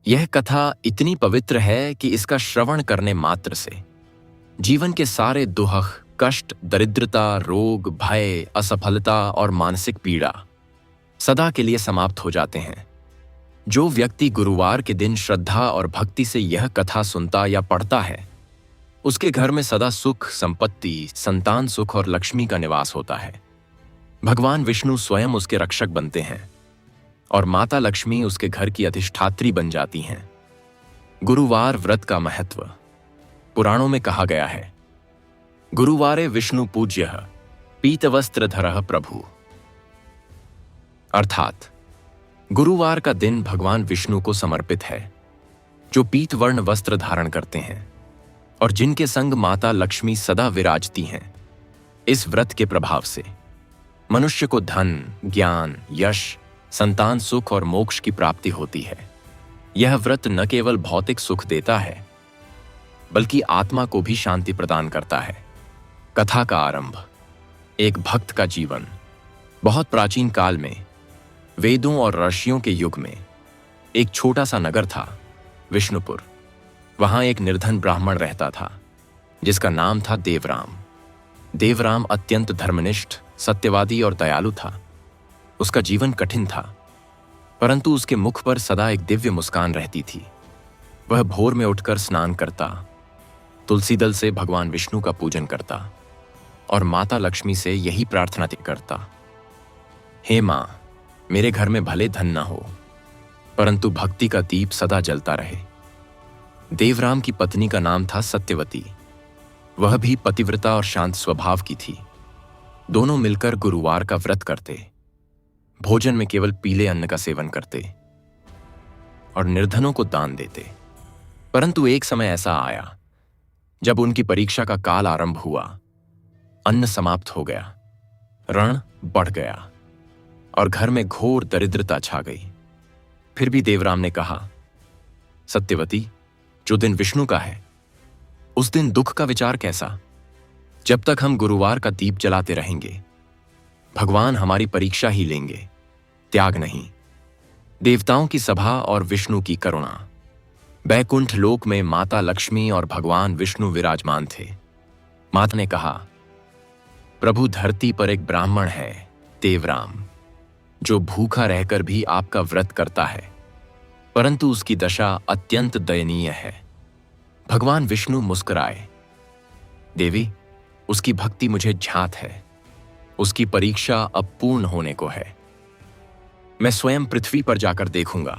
यह कथा इतनी पवित्र है कि इसका श्रवण करने मात्र से जीवन के सारे दुख, कष्ट, दरिद्रता, रोग, भय, असफलता और मानसिक पीड़ा सदा के लिए समाप्त हो जाते हैं। जो व्यक्ति गुरुवार के दिन श्रद्धा और भक्ति से यह कथा सुनता या पढ़ता है, उसके घर में सदा सुख, संपत्ति, संतान सुख और लक्ष्मी का निवास होता है। भगवान विष्णु स्वयं उसके रक्षक बनते हैं और माता लक्ष्मी उसके घर की अधिष्ठात्री बन जाती हैं। गुरुवार व्रत का महत्व पुराणों में कहा गया है, गुरुवारे विष्णु पूज्यः पीतवस्त्रधरः प्रभु। अर्थात गुरुवार का दिन भगवान विष्णु को समर्पित है, जो पीतवर्ण वस्त्र धारण करते हैं और जिनके संग माता लक्ष्मी सदा विराजती हैं। इस व्रत के प्रभाव से मनुष्य को धन, ज्ञान, यश, संतान सुख और मोक्ष की प्राप्ति होती है। यह व्रत न केवल भौतिक सुख देता है, बल्कि आत्मा को भी शांति प्रदान करता है। कथा का आरंभ। एक भक्त का जीवन। बहुत प्राचीन काल में वेदों और ऋषियों के युग में एक छोटा सा नगर था, विष्णुपुर। वहां एक निर्धन ब्राह्मण रहता था, जिसका नाम था देवराम। देवराम अत्यंत धर्मनिष्ठ, सत्यवादी और दयालु था। उसका जीवन कठिन था, परंतु उसके मुख पर सदा एक दिव्य मुस्कान रहती थी। वह भोर में उठकर स्नान करता, तुलसी दल से भगवान विष्णु का पूजन करता और माता लक्ष्मी से यही प्रार्थना करता, हे मां, मेरे घर में भले धन न हो, परंतु भक्ति का दीप सदा जलता रहे। देवराम की पत्नी का नाम था सत्यवती। वह भी पतिव्रता और शांत स्वभाव की थी। दोनों मिलकर गुरुवार का व्रत करते, भोजन में केवल पीले अन्न का सेवन करते और निर्धनों को दान देते। परंतु एक समय ऐसा आया जब उनकी परीक्षा का काल आरंभ हुआ। अन्न समाप्त हो गया, ऋण बढ़ गया और घर में घोर दरिद्रता छा गई। फिर भी देवराम ने कहा, सत्यवती, जो दिन विष्णु का है, उस दिन दुख का विचार कैसा? जब तक हम गुरुवार का दीप जलाते रहेंगे, भगवान हमारी परीक्षा ही लेंगे, त्याग नहीं। देवताओं की सभा और विष्णु की करुणा। बैकुंठ लोक में माता लक्ष्मी और भगवान विष्णु विराजमान थे। माता ने कहा, प्रभु, धरती पर एक ब्राह्मण है, देवराम, जो भूखा रहकर भी आपका व्रत करता है, परंतु उसकी दशा अत्यंत दयनीय है। भगवान विष्णु मुस्कुराए, देवी, उसकी भक्ति मुझे ज्ञात है। उसकी परीक्षा अब पूर्ण होने को है। मैं स्वयं पृथ्वी पर जाकर देखूंगा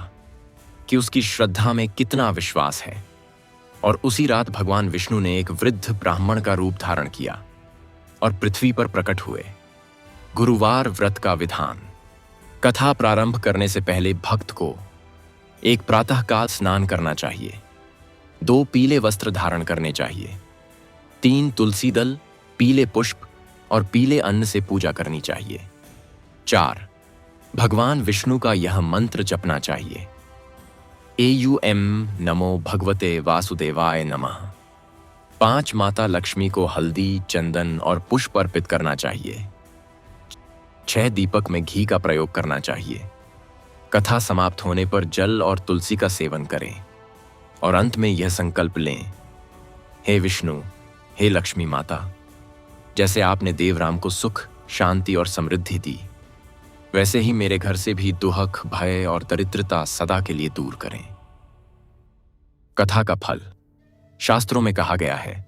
कि उसकी श्रद्धा में कितना विश्वास है। और उसी रात भगवान विष्णु ने एक वृद्ध ब्राह्मण का रूप धारण किया और पृथ्वी पर प्रकट हुए। गुरुवार व्रत का विधान। कथा प्रारंभ करने से पहले भक्त को एक प्रातःकाल स्नान करना चाहिए, 2 पीले वस्त्र धारण करने चाहिए, 3 तुलसी दल, पीले पुष्प और पीले अन्न से पूजा करनी चाहिए। 4 भगवान विष्णु का यह मंत्र जपना चाहिए, एयूएम नमो भगवते वासुदेवाय नमः। 5 माता लक्ष्मी को हल्दी, चंदन और पुष्प अर्पित करना चाहिए। 6 दीपक में घी का प्रयोग करना चाहिए। कथा समाप्त होने पर जल और तुलसी का सेवन करें और अंत में यह संकल्प लें, हे विष्णु, हे लक्ष्मी माता, जैसे आपने देवराम को सुख, शांति और समृद्धि दी, वैसे ही मेरे घर से भी दुख, भय और दरिद्रता सदा के लिए दूर करें। कथा का फल। शास्त्रों में कहा गया है,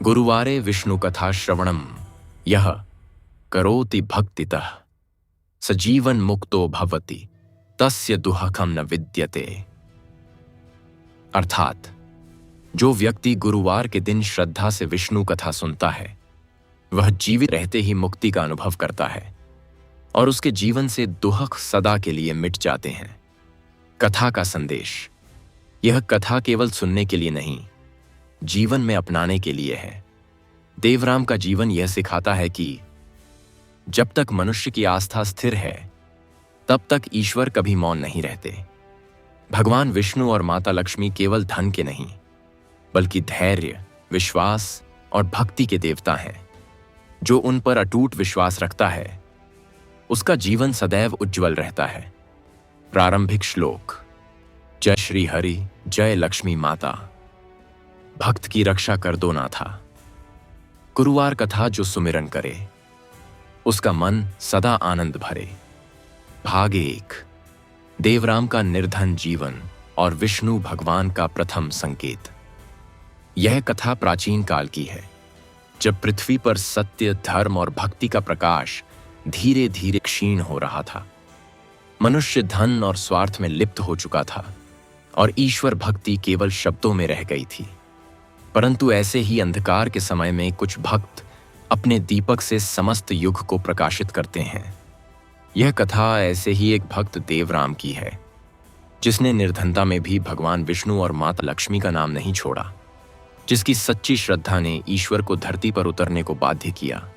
गुरुवारे विष्णु कथा श्रवणम यह करोति भक्तितः सजीवन मुक्तो भवति तस्य दुःखम न विद्यते। अर्थात जो व्यक्ति गुरुवार के दिन श्रद्धा से विष्णु कथा सुनता है, वह जीवित रहते ही मुक्ति का अनुभव करता है और उसके जीवन से दुख सदा के लिए मिट जाते हैं। कथा का संदेश। यह कथा केवल सुनने के लिए नहीं, जीवन में अपनाने के लिए है। देवराम का जीवन यह सिखाता है कि जब तक मनुष्य की आस्था स्थिर है, तब तक ईश्वर कभी मौन नहीं रहते। भगवान विष्णु और माता लक्ष्मी केवल धन के नहीं, बल्कि धैर्य, विश्वास और भक्ति के देवता हैं। जो उन पर अटूट विश्वास रखता है, उसका जीवन सदैव उज्जवल रहता है। प्रारंभिक श्लोक। जय श्री हरि, जय लक्ष्मी माता, भक्त की रक्षा कर दो नाथा। गुरुवार कथा जो सुमिरन करे, उसका मन सदा आनंद भरे। भाग 1। देवराम का निर्धन जीवन और विष्णु भगवान का प्रथम संकेत। यह कथा प्राचीन काल की है, जब पृथ्वी पर सत्य, धर्म और भक्ति का प्रकाश धीरे धीरे क्षीण हो रहा था। मनुष्य धन और स्वार्थ में लिप्त हो चुका था और ईश्वर भक्ति केवल शब्दों में रह गई थी। परंतु ऐसे ही अंधकार के समय में कुछ भक्त अपने दीपक से समस्त युग को प्रकाशित करते हैं। यह कथा ऐसे ही एक भक्त देवराम की है, जिसने निर्धनता में भी भगवान विष्णु और माता लक्ष्मी का नाम नहीं छोड़ा, जिसकी सच्ची श्रद्धा ने ईश्वर को धरती पर उतरने को बाध्य किया।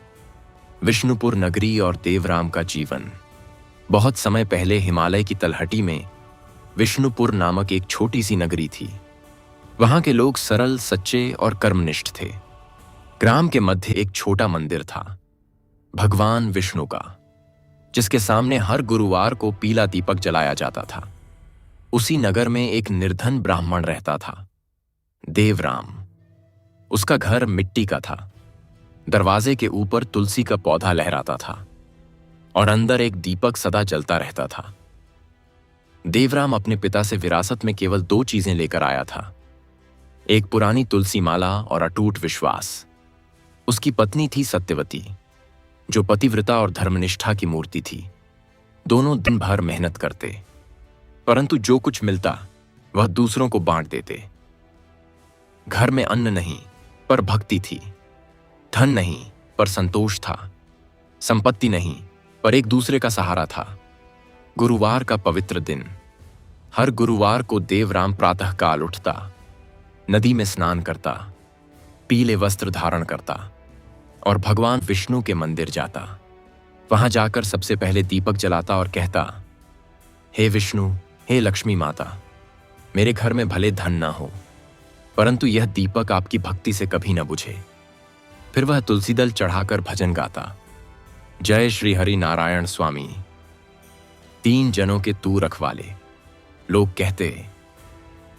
विष्णुपुर नगरी और देवराम का जीवन। बहुत समय पहले हिमालय की तलहटी में विष्णुपुर नामक एक छोटी सी नगरी थी। वहां के लोग सरल, सच्चे और कर्मनिष्ठ थे। ग्राम के मध्य एक छोटा मंदिर था, भगवान विष्णु का, जिसके सामने हर गुरुवार को पीला दीपक जलाया जाता था। उसी नगर में एक निर्धन ब्राह्मण रहता था, देवराम। उसका घर मिट्टी का था। दरवाजे के ऊपर तुलसी का पौधा लहराता था और अंदर एक दीपक सदा जलता रहता था। देवराम अपने पिता से विरासत में केवल 2 चीजें लेकर आया था, एक पुरानी तुलसी माला और अटूट विश्वास। उसकी पत्नी थी सत्यवती, जो पतिव्रता और धर्मनिष्ठा की मूर्ति थी। दोनों दिन भर मेहनत करते, परंतु जो कुछ मिलता वह दूसरों को बांट देते। घर में अन्न नहीं पर भक्ति थी, धन नहीं पर संतोष था, संपत्ति नहीं पर एक दूसरे का सहारा था। गुरुवार का पवित्र दिन। हर गुरुवार को देवराम प्रातःकाल उठता, नदी में स्नान करता, पीले वस्त्र धारण करता और भगवान विष्णु के मंदिर जाता। वहां जाकर सबसे पहले दीपक जलाता और कहता, हे विष्णु, हे लक्ष्मी माता, मेरे घर में भले धन ना हो, परंतु यह दीपक आपकी भक्ति से कभी न बुझे। फिर वह तुलसी दल चढ़ाकर भजन गाता, जय श्री हरि नारायण स्वामी, 3 जनों के तू रखवाले। लोग कहते,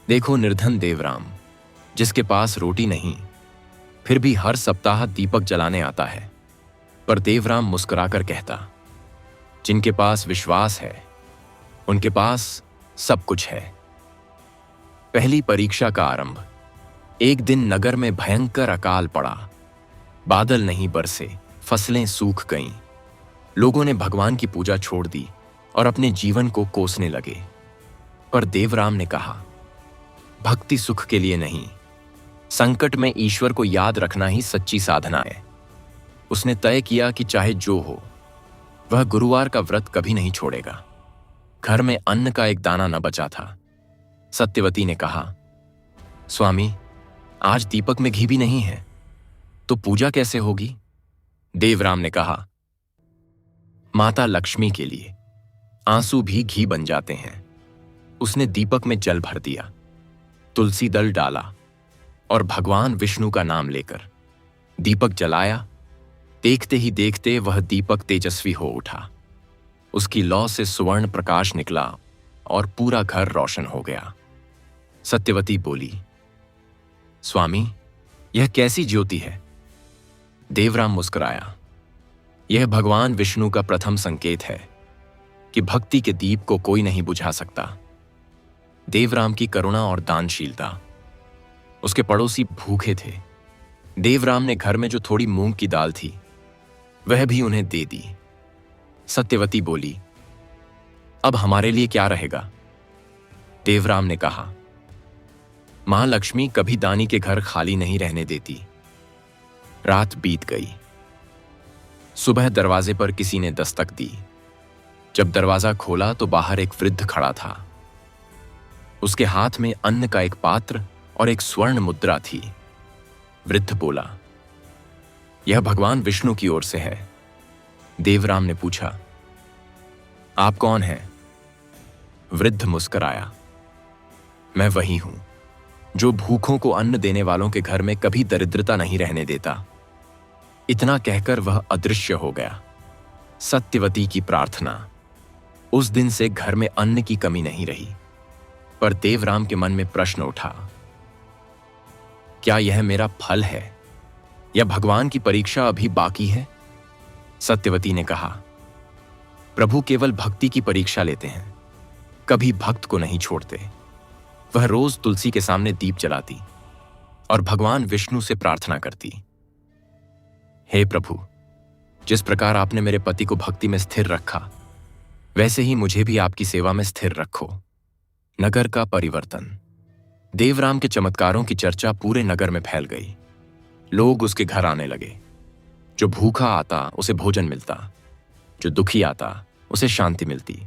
देखो निर्धन देवराम, जिसके पास रोटी नहीं, फिर भी हर सप्ताह दीपक जलाने आता है। पर देवराम मुस्कुराकर कहता, जिनके पास विश्वास है उनके पास सब कुछ है। पहली परीक्षा का आरंभ। एक दिन नगर में भयंकर अकाल पड़ा। बादल नहीं बरसे, फसलें सूख गईं। लोगों ने भगवान की पूजा छोड़ दी और अपने जीवन को कोसने लगे। पर देवराम ने कहा, भक्ति सुख के लिए नहीं, संकट में ईश्वर को याद रखना ही सच्ची साधना है। उसने तय किया कि चाहे जो हो, वह गुरुवार का व्रत कभी नहीं छोड़ेगा। घर में अन्न का एक दाना न बचा था। सत्यवती ने कहा, स्वामी, आज दीपक में घी भी नहीं है, तो पूजा कैसे होगी? देवराम ने कहा, माता लक्ष्मी के लिए आंसू भी घी बन जाते हैं। उसने दीपक में जल भर दिया, तुलसी दल डाला और भगवान विष्णु का नाम लेकर दीपक जलाया। देखते ही देखते वह दीपक तेजस्वी हो उठा। उसकी लौ से सुवर्ण प्रकाश निकला और पूरा घर रोशन हो गया। सत्यवती बोली, स्वामी, यह कैसी ज्योति है? देवराम मुस्कुराया, यह भगवान विष्णु का प्रथम संकेत है कि भक्ति के दीप को कोई नहीं बुझा सकता। देवराम की करुणा और दानशीलता। उसके पड़ोसी भूखे थे। देवराम ने घर में जो थोड़ी मूंग की दाल थी, वह भी उन्हें दे दी। सत्यवती बोली, अब हमारे लिए क्या रहेगा? देवराम ने कहा, मां लक्ष्मी कभी दानी के घर खाली नहीं रहने देती। रात बीत गई। सुबह दरवाजे पर किसी ने दस्तक दी। जब दरवाजा खोला तो बाहर एक वृद्ध खड़ा था। उसके हाथ में अन्न का एक पात्र और एक स्वर्ण मुद्रा थी। वृद्ध बोला, यह भगवान विष्णु की ओर से है। देवराम ने पूछा, आप कौन हैं? वृद्ध मुस्कुराया, मैं वही हूं जो भूखों को अन्न देने वालों के घर में कभी दरिद्रता नहीं रहने देता। इतना कहकर वह अदृश्य हो गया। सत्यवती की प्रार्थना। उस दिन से घर में अन्न की कमी नहीं रही। पर देवराम के मन में प्रश्न उठा, क्या यह मेरा फल है या भगवान की परीक्षा अभी बाकी है? सत्यवती ने कहा, प्रभु केवल भक्ति की परीक्षा लेते हैं, कभी भक्त को नहीं छोड़ते। वह रोज तुलसी के सामने दीप जलाती और भगवान विष्णु से प्रार्थना करती, हे प्रभु, जिस प्रकार आपने मेरे पति को भक्ति में स्थिर रखा, वैसे ही मुझे भी आपकी सेवा में स्थिर रखो। नगर का परिवर्तन। देवराम के चमत्कारों की चर्चा पूरे नगर में फैल गई। लोग उसके घर आने लगे। जो भूखा आता उसे भोजन मिलता, जो दुखी आता उसे शांति मिलती।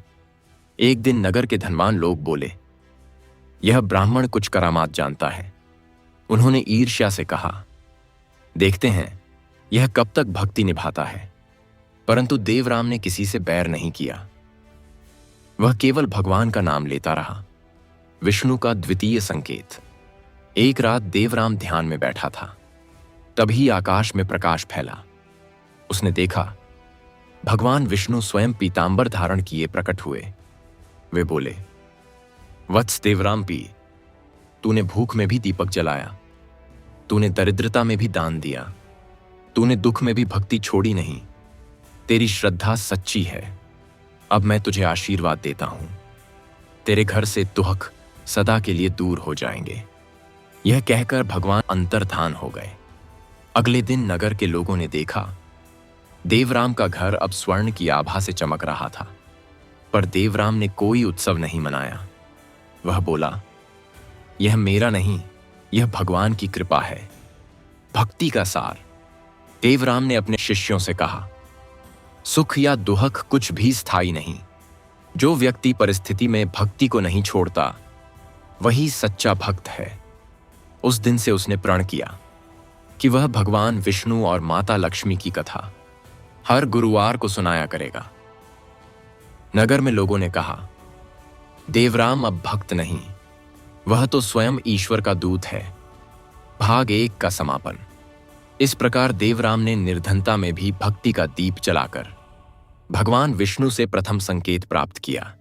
एक दिन नगर के धनवान लोग बोले, यह ब्राह्मण कुछ करामात जानता है। उन्होंने ईर्ष्या से कहा, देखते हैं यह कब तक भक्ति निभाता है। परंतु देवराम ने किसी से बैर नहीं किया। वह केवल भगवान का नाम लेता रहा, विष्णु का द्वितीय संकेत। एक रात देवराम ध्यान में बैठा था, तभी आकाश में प्रकाश फैला। उसने देखा भगवान विष्णु स्वयं पीतांबर धारण किए प्रकट हुए। वे बोले, वत्स देवराम पी, तूने भूख में भी दीपक जलाया, तूने दरिद्रता में भी दान दिया, तूने दुख में भी भक्ति छोड़ी नहीं। तेरी श्रद्धा सच्ची है। अब मैं तुझे आशीर्वाद देता हूं, तेरे घर से दुख सदा के लिए दूर हो जाएंगे। यह कहकर भगवान अंतर्धान हो गए। अगले दिन नगर के लोगों ने देखा देवराम का घर अब स्वर्ण की आभा से चमक रहा था। पर देवराम ने कोई उत्सव नहीं मनाया। वह बोला, यह मेरा नहीं, यह भगवान की कृपा है। भक्ति का सार। देवराम ने अपने शिष्यों से कहा, सुख या दुख कुछ भी स्थायी नहीं। जो व्यक्ति परिस्थिति में भक्ति को नहीं छोड़ता, वही सच्चा भक्त है। उस दिन से उसने प्रण किया कि वह भगवान विष्णु और माता लक्ष्मी की कथा हर गुरुवार को सुनाया करेगा। नगर में लोगों ने कहा, देवराम अब भक्त नहीं, वह तो स्वयं ईश्वर का दूत है। भाग 1 का समापन। इस प्रकार देवराम ने निर्धनता में भी भक्ति का दीप जलाकर भगवान विष्णु से प्रथम संकेत प्राप्त किया।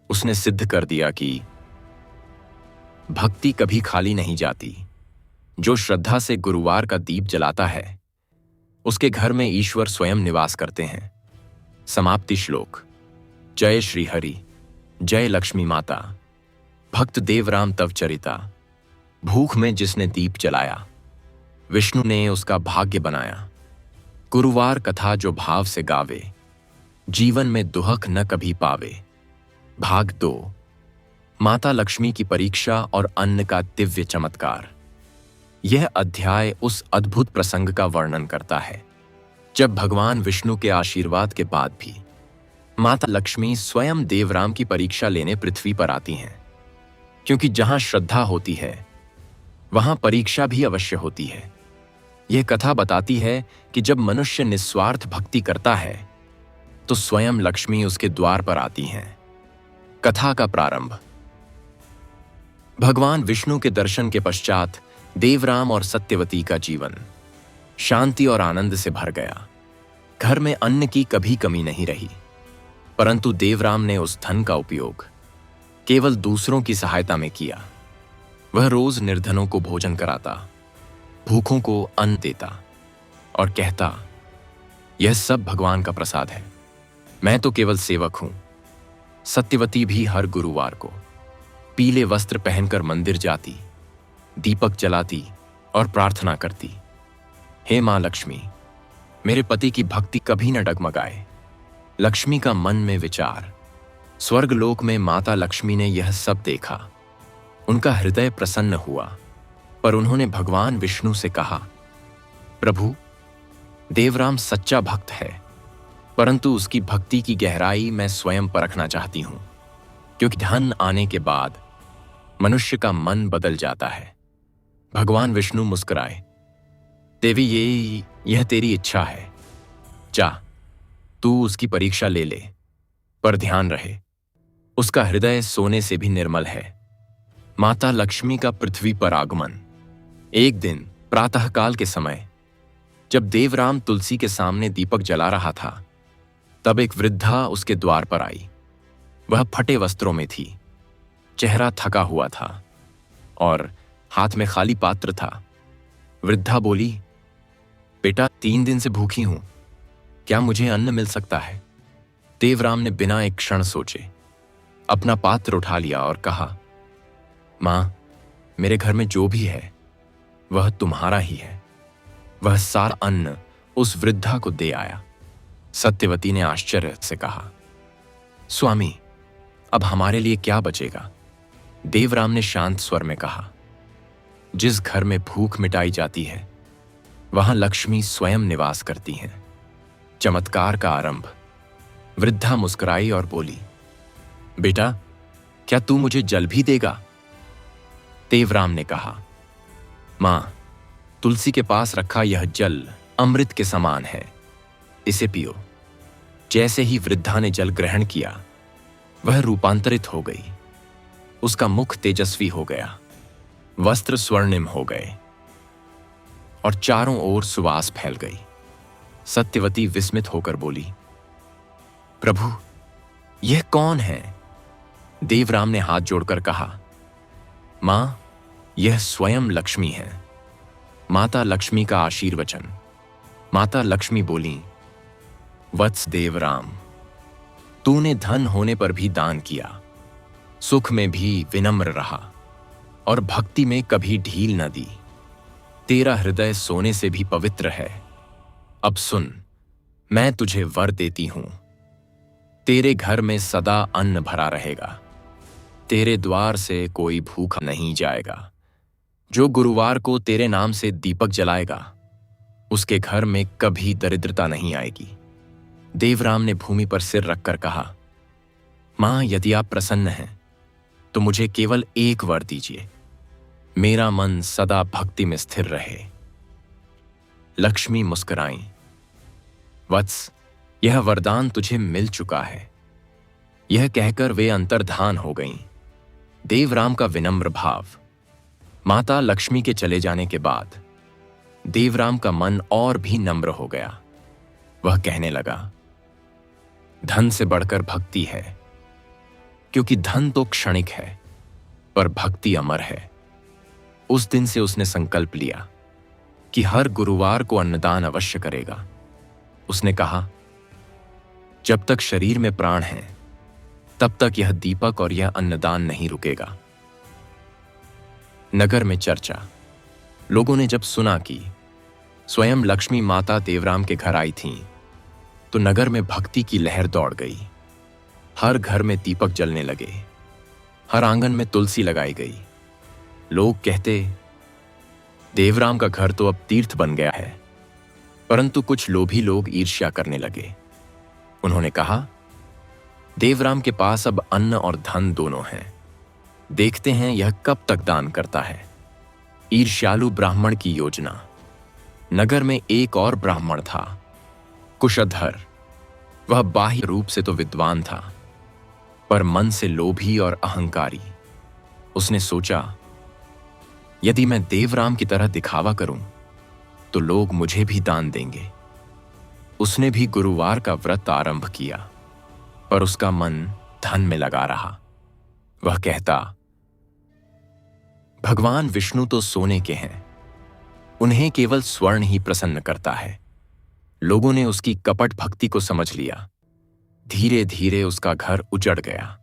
उसने सिद्ध कर दिया कि भक्ति कभी खाली नहीं जाती। जो श्रद्धा से गुरुवार का दीप जलाता है, उसके घर में ईश्वर स्वयं निवास करते हैं। समाप्ति श्लोक। जय श्री हरि, जय लक्ष्मी माता। भक्त देवराम तव चरिता। भूख में जिसने दीप जलाया, विष्णु ने उसका भाग्य बनाया। गुरुवार कथा जो भाव से गावे, जीवन में दुहक न कभी पावे। भाग 2। माता लक्ष्मी की परीक्षा और अन्न का दिव्य चमत्कार। यह अध्याय उस अद्भुत प्रसंग का वर्णन करता है जब भगवान विष्णु के आशीर्वाद के बाद भी माता लक्ष्मी स्वयं देवराम की परीक्षा लेने पृथ्वी पर आती हैं। क्योंकि जहां श्रद्धा होती है, वहां परीक्षा भी अवश्य होती है। यह कथा बताती है कि जब मनुष्य निस्वार्थ भक्ति करता है, तो स्वयं लक्ष्मी उसके द्वार पर आती हैं। कथा का प्रारंभ। भगवान विष्णु के दर्शन के पश्चात देवराम और सत्यवती का जीवन शांति और आनंद से भर गया। घर में अन्न की कभी कमी नहीं रही। परंतु देवराम ने उस धन का उपयोग केवल दूसरों की सहायता में किया। वह रोज निर्धनों को भोजन कराता, भूखों को अन्न देता और कहता, यह सब भगवान का प्रसाद है, मैं तो केवल सेवक हूं। सत्यवती भी हर गुरुवार को पीले वस्त्र पहनकर मंदिर जाती, दीपक जलाती और प्रार्थना करती, हे मां लक्ष्मी, मेरे पति की भक्ति कभी न डगमगाए। लक्ष्मी का मन में विचार। स्वर्गलोक में माता लक्ष्मी ने यह सब देखा। उनका हृदय प्रसन्न हुआ, पर उन्होंने भगवान विष्णु से कहा, प्रभु, देवराम सच्चा भक्त है, परंतु उसकी भक्ति की गहराई मैं स्वयं परखना चाहती हूं। क्योंकि धन आने के बाद मनुष्य का मन बदल जाता है। भगवान विष्णु मुस्कुराए, देवी, यह तेरी इच्छा है। जा, तू उसकी परीक्षा ले ले, पर ध्यान रहे, उसका हृदय सोने से भी निर्मल है। माता लक्ष्मी का पृथ्वी पर आगमन। एक दिन प्रातःकाल के समय जब देवराम तुलसी के सामने दीपक जला रहा था, तब एक वृद्धा उसके द्वार पर आई। वह फटे वस्त्रों में थी, चेहरा थका हुआ था और हाथ में खाली पात्र था। वृद्धा बोली, बेटा, 3 दिन से भूखी हूं, क्या मुझे अन्न मिल सकता है? देवराम ने बिना एक क्षण सोचे अपना पात्र उठा लिया और कहा, मां, मेरे घर में जो भी है वह तुम्हारा ही है। वह सारा अन्न उस वृद्धा को दे आया। सत्यवती ने आश्चर्य से कहा, स्वामी, अब हमारे लिए क्या बचेगा? देवराम ने शांत स्वर में कहा, जिस घर में भूख मिटाई जाती है वहां लक्ष्मी स्वयं निवास करती हैं। चमत्कार का आरंभ। वृद्धा मुस्कुराई और बोली, बेटा, क्या तू मुझे जल भी देगा? देवराम ने कहा, मां, तुलसी के पास रखा यह जल अमृत के समान है, इसे पियो। जैसे ही वृद्धा ने जल ग्रहण किया वह रूपांतरित हो गई। उसका मुख तेजस्वी हो गया, वस्त्र स्वर्णिम हो गए और चारों ओर सुवास फैल गई। सत्यवती विस्मित होकर बोली, प्रभु, यह कौन है? देवराम ने हाथ जोड़कर कहा, मां, यह स्वयं लक्ष्मी है, माता लक्ष्मी का आशीर्वचन। माता लक्ष्मी बोली, वत्स देवराम, तूने धन होने पर भी दान किया, सुख में भी विनम्र रहा और भक्ति में कभी ढील न दी। तेरा हृदय सोने से भी पवित्र है। अब सुन, मैं तुझे वर देती हूं। तेरे घर में सदा अन्न भरा रहेगा। तेरे द्वार से कोई भूखा नहीं जाएगा। जो गुरुवार को तेरे नाम से दीपक जलाएगा उसके घर में कभी दरिद्रता नहीं आएगी। देवराम ने भूमि पर सिर रखकर कहा, मां, यदि आप प्रसन्न हैं तो मुझे केवल एक वर दीजिए, मेरा मन सदा भक्ति में स्थिर रहे। लक्ष्मी मुस्कुराई, वत्स, यह वरदान तुझे मिल चुका है। यह कहकर वे अंतर्धान हो गईं। देवराम का विनम्र भाव। माता लक्ष्मी के चले जाने के बाद देवराम का मन और भी नम्र हो गया। वह कहने लगा, धन से बढ़कर भक्ति है, क्योंकि धन तो क्षणिक है पर भक्ति अमर है। उस दिन से उसने संकल्प लिया कि हर गुरुवार को अन्नदान अवश्य करेगा। उसने कहा, जब तक शरीर में प्राण है तब तक यह दीपक और यह अन्नदान नहीं रुकेगा। नगर में चर्चा। लोगों ने जब सुना कि स्वयं लक्ष्मी माता देवराम के घर आई थीं, तो नगर में भक्ति की लहर दौड़ गई। हर घर में दीपक जलने लगे, हर आंगन में तुलसी लगाई गई। लोग कहते, देवराम का घर तो अब तीर्थ बन गया है। परंतु कुछ लोभी लोग ईर्ष्या करने लगे। उन्होंने कहा, देवराम के पास अब अन्न और धन दोनों हैं, देखते हैं यह कब तक दान करता है। ईर्ष्यालु ब्राह्मण की योजना। नगर में एक और ब्राह्मण था, कुशधर। वह बाह्य रूप से तो विद्वान था, पर मन से लोभी और अहंकारी। उसने सोचा, यदि मैं देवराम की तरह दिखावा करूं तो लोग मुझे भी दान देंगे। उसने भी गुरुवार का व्रत आरंभ किया, पर उसका मन धन में लगा रहा। वह कहता, भगवान विष्णु तो सोने के हैं, उन्हें केवल स्वर्ण ही प्रसन्न करता है। लोगों ने उसकी कपट भक्ति को समझ लिया। धीरे धीरे उसका घर उजड़ गया।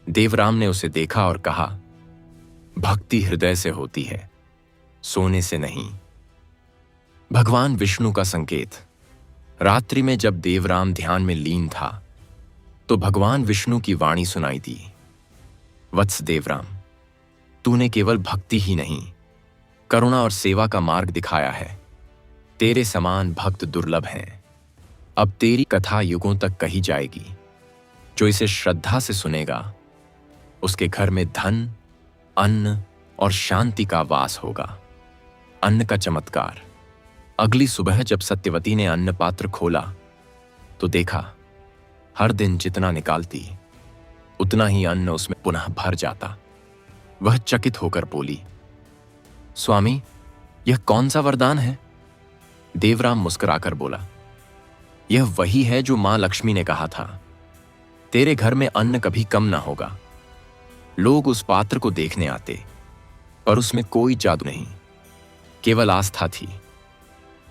देवराम ने उसे देखा और कहा, भक्ति हृदय से होती है, सोने से नहीं। भगवान विष्णु का संकेत। रात्रि में जब देवराम ध्यान में लीन था तो भगवान विष्णु की वाणी सुनाई दी, वत्स देवराम, तूने केवल भक्ति ही नहीं, करुणा और सेवा का मार्ग दिखाया है। तेरे समान भक्त दुर्लभ हैं। अब तेरी कथा युगों तक कही जाएगी। जो इसे श्रद्धा से सुनेगा उसके घर में धन, अन्न और शांति का वास होगा। अन्न का चमत्कार। अगली सुबह जब सत्यवती ने अन्न पात्र खोला तो देखा, हर दिन जितना निकालती उतना ही अन्न उसमें पुनः भर जाता। वह चकित होकर बोली, स्वामी, यह कौन सा वरदान है? देवराम मुस्कुराकर बोला, यह वही है जो मां लक्ष्मी ने कहा था, तेरे घर में अन्न कभी कम ना होगा। लोग उस पात्र को देखने आते, पर उसमें कोई जादू नहीं, केवल आस्था थी,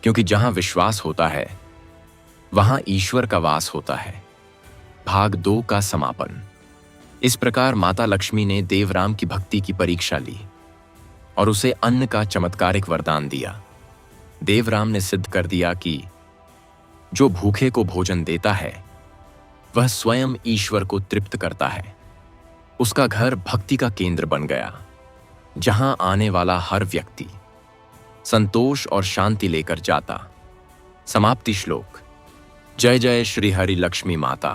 क्योंकि जहां विश्वास होता है वहां ईश्वर का वास होता है। भाग 2 का समापन। इस प्रकार माता लक्ष्मी ने देवराम की भक्ति की परीक्षा ली और उसे अन्न का चमत्कारिक वरदान दिया। देवराम ने सिद्ध कर दिया कि जो भूखे को भोजन देता है वह स्वयं ईश्वर को तृप्त करता है। उसका घर भक्ति का केंद्र बन गया, जहां आने वाला हर व्यक्ति संतोष और शांति लेकर जाता। समाप्ति श्लोक। जय जय श्री हरि लक्ष्मी माता।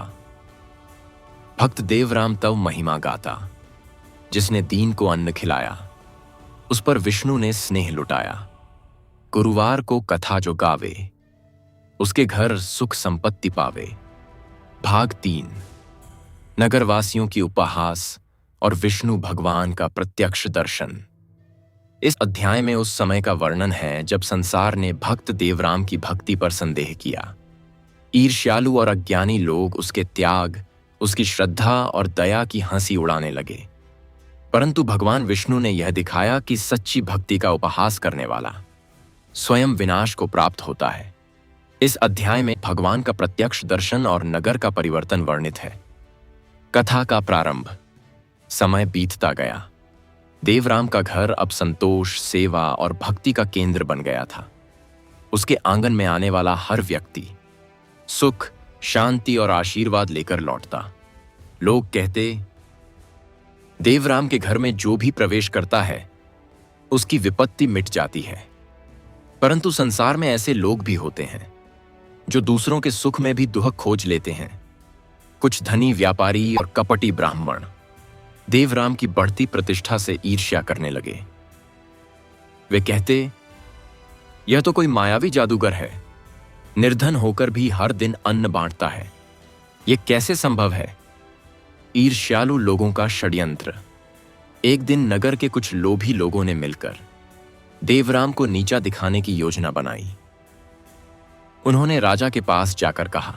भक्त देवराम तव महिमा गाता, जिसने दीन को अन्न खिलाया, उस पर विष्णु ने स्नेह लुटाया। गुरुवार को कथा जो गावे, उसके घर सुख संपत्ति पावे। भाग 3। नगरवासियों की उपहास और विष्णु भगवान का प्रत्यक्ष दर्शन। इस अध्याय में उस समय का वर्णन है जब संसार ने भक्त देवराम की भक्ति पर संदेह किया। ईर्ष्यालु और अज्ञानी लोग उसके त्याग, उसकी श्रद्धा और दया की हंसी उड़ाने लगे। परंतु भगवान विष्णु ने यह दिखाया कि सच्ची भक्ति का उपहास करने वाला स्वयं विनाश को प्राप्त होता है। इस अध्याय में भगवान का प्रत्यक्ष दर्शन और नगर का परिवर्तन वर्णित है। कथा का प्रारंभ। समय बीतता गया। देवराम का घर अब संतोष, सेवा और भक्ति का केंद्र बन गया था। उसके आंगन में आने वाला हर व्यक्ति सुख, शांति और आशीर्वाद लेकर लौटता। लोग कहते, देवराम के घर में जो भी प्रवेश करता है उसकी विपत्ति मिट जाती है। परंतु संसार में ऐसे लोग भी होते हैं जो दूसरों के सुख में भी दुख खोज लेते हैं। कुछ धनी व्यापारी और कपटी ब्राह्मण देवराम की बढ़ती प्रतिष्ठा से ईर्ष्या करने लगे। वे कहते, यह तो कोई मायावी जादूगर है, निर्धन होकर भी हर दिन अन्न बांटता है, यह कैसे संभव है? ईर्ष्यालु लोगों का षड्यंत्र। एक दिन नगर के कुछ लोभी लोगों ने मिलकर देवराम को नीचा दिखाने की योजना बनाई। उन्होंने राजा के पास जाकर कहा,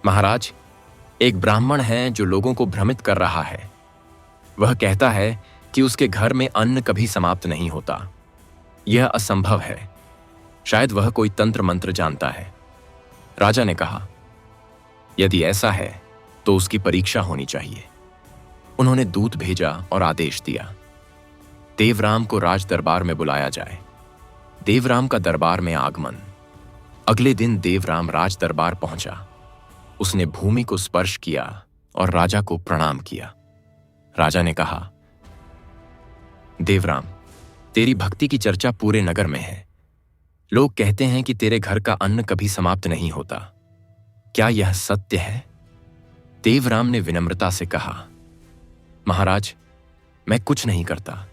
महाराज, एक ब्राह्मण है जो लोगों को भ्रमित कर रहा है। वह कहता है कि उसके घर में अन्न कभी समाप्त नहीं होता। यह असंभव है। शायद वह कोई तंत्र मंत्र जानता है। राजा ने कहा, यदि ऐसा है तो उसकी परीक्षा होनी चाहिए। उन्होंने दूत भेजा और आदेश दिया, देवराम को राज दरबार में बुलाया जाए। देवराम का दरबार में आगमन। अगले दिन देवराम राज दरबार पहुंचा। उसने भूमि को स्पर्श किया और राजा को प्रणाम किया। राजा ने कहा, देवराम, तेरी भक्ति की चर्चा पूरे नगर में है। लोग कहते हैं कि तेरे घर का अन्न कभी समाप्त नहीं होता। क्या यह सत्य है? देवराम ने विनम्रता से कहा, महाराज, मैं कुछ नहीं करता।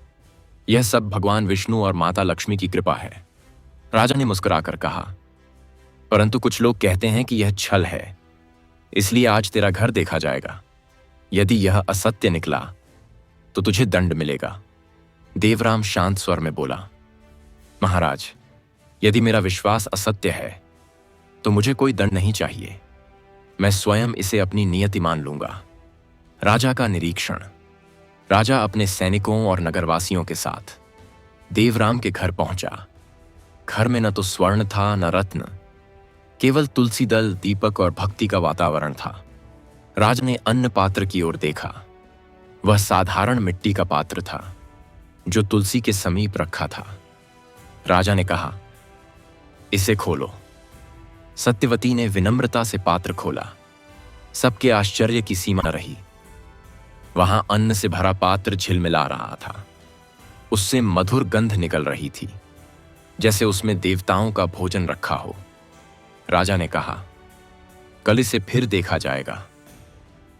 यह सब भगवान विष्णु और माता लक्ष्मी की कृपा है। राजा ने मुस्कुराकर कहा, परंतु कुछ लोग कहते हैं कि यह छल है, इसलिए आज तेरा घर देखा जाएगा। यदि यह असत्य निकला तो तुझे दंड मिलेगा। देवराम शांत स्वर में बोला, महाराज, यदि मेरा विश्वास असत्य है तो मुझे कोई दंड नहीं चाहिए। मैं स्वयं इसे अपनी नियति मान लूंगा। राजा का निरीक्षण। राजा अपने सैनिकों और नगरवासियों के साथ देवराम के घर पहुंचा। घर में न तो स्वर्ण था न रत्न, केवल तुलसी दल, दीपक और भक्ति का वातावरण था। राजा ने अन्न पात्र की ओर देखा। वह साधारण मिट्टी का पात्र था जो तुलसी के समीप रखा था। राजा ने कहा, इसे खोलो। सत्यवती ने विनम्रता से पात्र खोला। सबके आश्चर्य की सीमा न रही। वहां अन्न से भरा पात्र झिलमिला रहा था। उससे मधुर गंध निकल रही थी, जैसे उसमें देवताओं का भोजन रखा हो। राजा ने कहा, कल इसे फिर देखा जाएगा।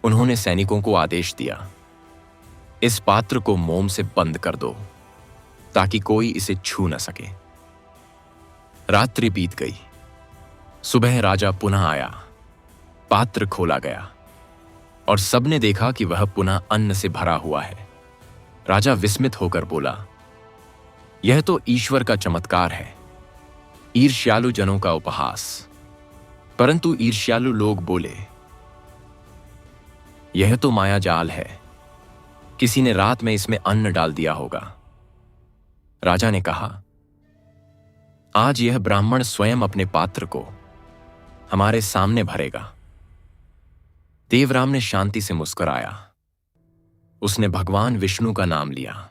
उन्होंने सैनिकों को आदेश दिया, इस पात्र को मोम से बंद कर दो ताकि कोई इसे छू न सके। रात्रि बीत गई। सुबह राजा पुनः आया। पात्र खोला गया और सबने देखा कि वह पुनः अन्न से भरा हुआ है। राजा विस्मित होकर बोला, यह तो ईश्वर का चमत्कार है, ईर्ष्यालु जनों का उपहास। परंतु ईर्ष्यालु लोग बोले, यह तो मायाजाल है। किसी ने रात में इसमें अन्न डाल दिया होगा। राजा ने कहा, आज यह ब्राह्मण स्वयं अपने पात्र को हमारे सामने भरेगा। देवराम ने शांति से मुस्कुराया। उसने भगवान विष्णु का नाम लिया।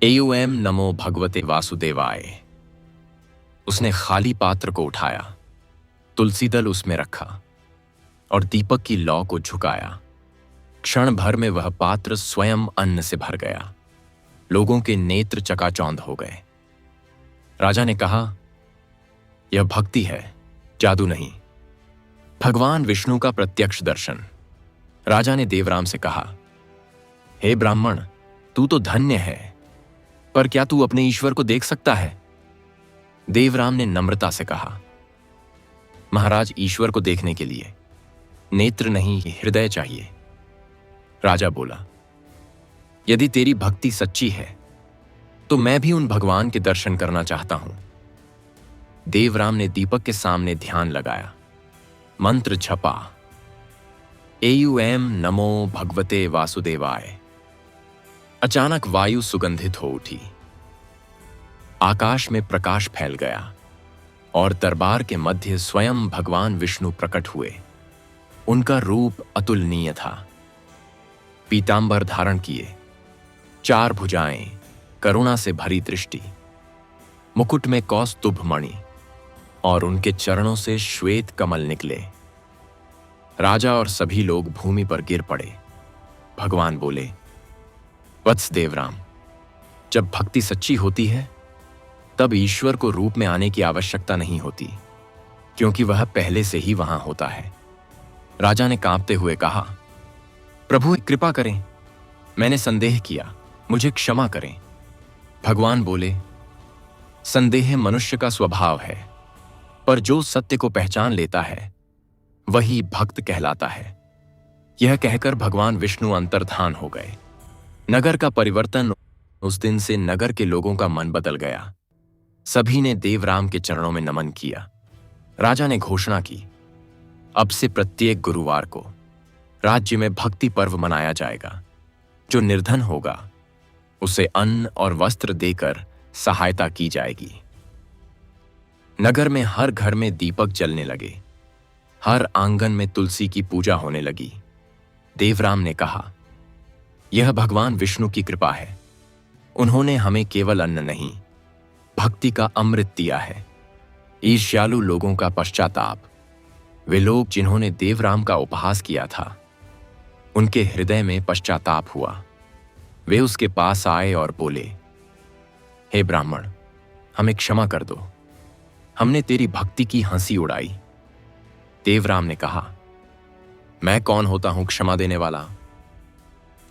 एयूएम नमो भगवते वासुदेवाय। उसने खाली पात्र को उठाया, तुलसी दल उसमें रखा और दीपक की लौ को झुकाया। क्षण भर में वह पात्र स्वयं अन्न से भर गया। लोगों के नेत्र चकाचौंध हो गए। राजा ने कहा, यह भक्ति है, जादू नहीं। भगवान विष्णु का प्रत्यक्ष दर्शन। राजा ने देवराम से कहा, हे ब्राह्मण, तू तो धन्य है, पर क्या तू अपने ईश्वर को देख सकता है? देवराम ने नम्रता से कहा, महाराज, ईश्वर को देखने के लिए नेत्र नहीं, हृदय चाहिए। राजा बोला, यदि तेरी भक्ति सच्ची है तो मैं भी उन भगवान के दर्शन करना चाहता हूं। देवराम ने दीपक के सामने ध्यान लगाया, मंत्र छपा, एयूएम नमो भगवते वासुदेवाय। अचानक वायु सुगंधित हो उठी, आकाश में प्रकाश फैल गया और दरबार के मध्य स्वयं भगवान विष्णु प्रकट हुए। उनका रूप अतुलनीय था। पीतांबर धारण किए, 4 भुजाएं, करुणा से भरी दृष्टि, मुकुट में कौस्तुभ मणि और उनके चरणों से श्वेत कमल निकले। राजा और सभी लोग भूमि पर गिर पड़े। भगवान बोले, वत्स देवराम, जब भक्ति सच्ची होती है तब ईश्वर को रूप में आने की आवश्यकता नहीं होती, क्योंकि वह पहले से ही वहां होता है। राजा ने कांपते हुए कहा, प्रभु कृपा करें, मैंने संदेह किया, मुझे क्षमा करें। भगवान बोले, संदेह मनुष्य का स्वभाव है, पर जो सत्य को पहचान लेता है वही भक्त कहलाता है। यह कहकर भगवान विष्णु अंतर्धान हो गए। नगर का परिवर्तन। उस दिन से नगर के लोगों का मन बदल गया। सभी ने देवराम के चरणों में नमन किया। राजा ने घोषणा की, अब से प्रत्येक गुरुवार को राज्य में भक्ति पर्व मनाया जाएगा। जो निर्धन होगा उसे अन्न और वस्त्र देकर सहायता की जाएगी। नगर में हर घर में दीपक जलने लगे। हर आंगन में तुलसी की पूजा होने लगी। देवराम ने कहा, यह भगवान विष्णु की कृपा है। उन्होंने हमें केवल अन्न नहीं, भक्ति का अमृत दिया है। ईर्ष्यालु लोगों का पश्चाताप, वे लोग जिन्होंने देवराम का उपहास किया था, उनके हृदय में पश्चाताप हुआ। वे उसके पास आए और बोले, हे ब्राह्मण, हमें क्षमा कर दो, हमने तेरी भक्ति की हंसी उड़ाई। देवराम ने कहा, मैं कौन होता हूं क्षमा देने वाला?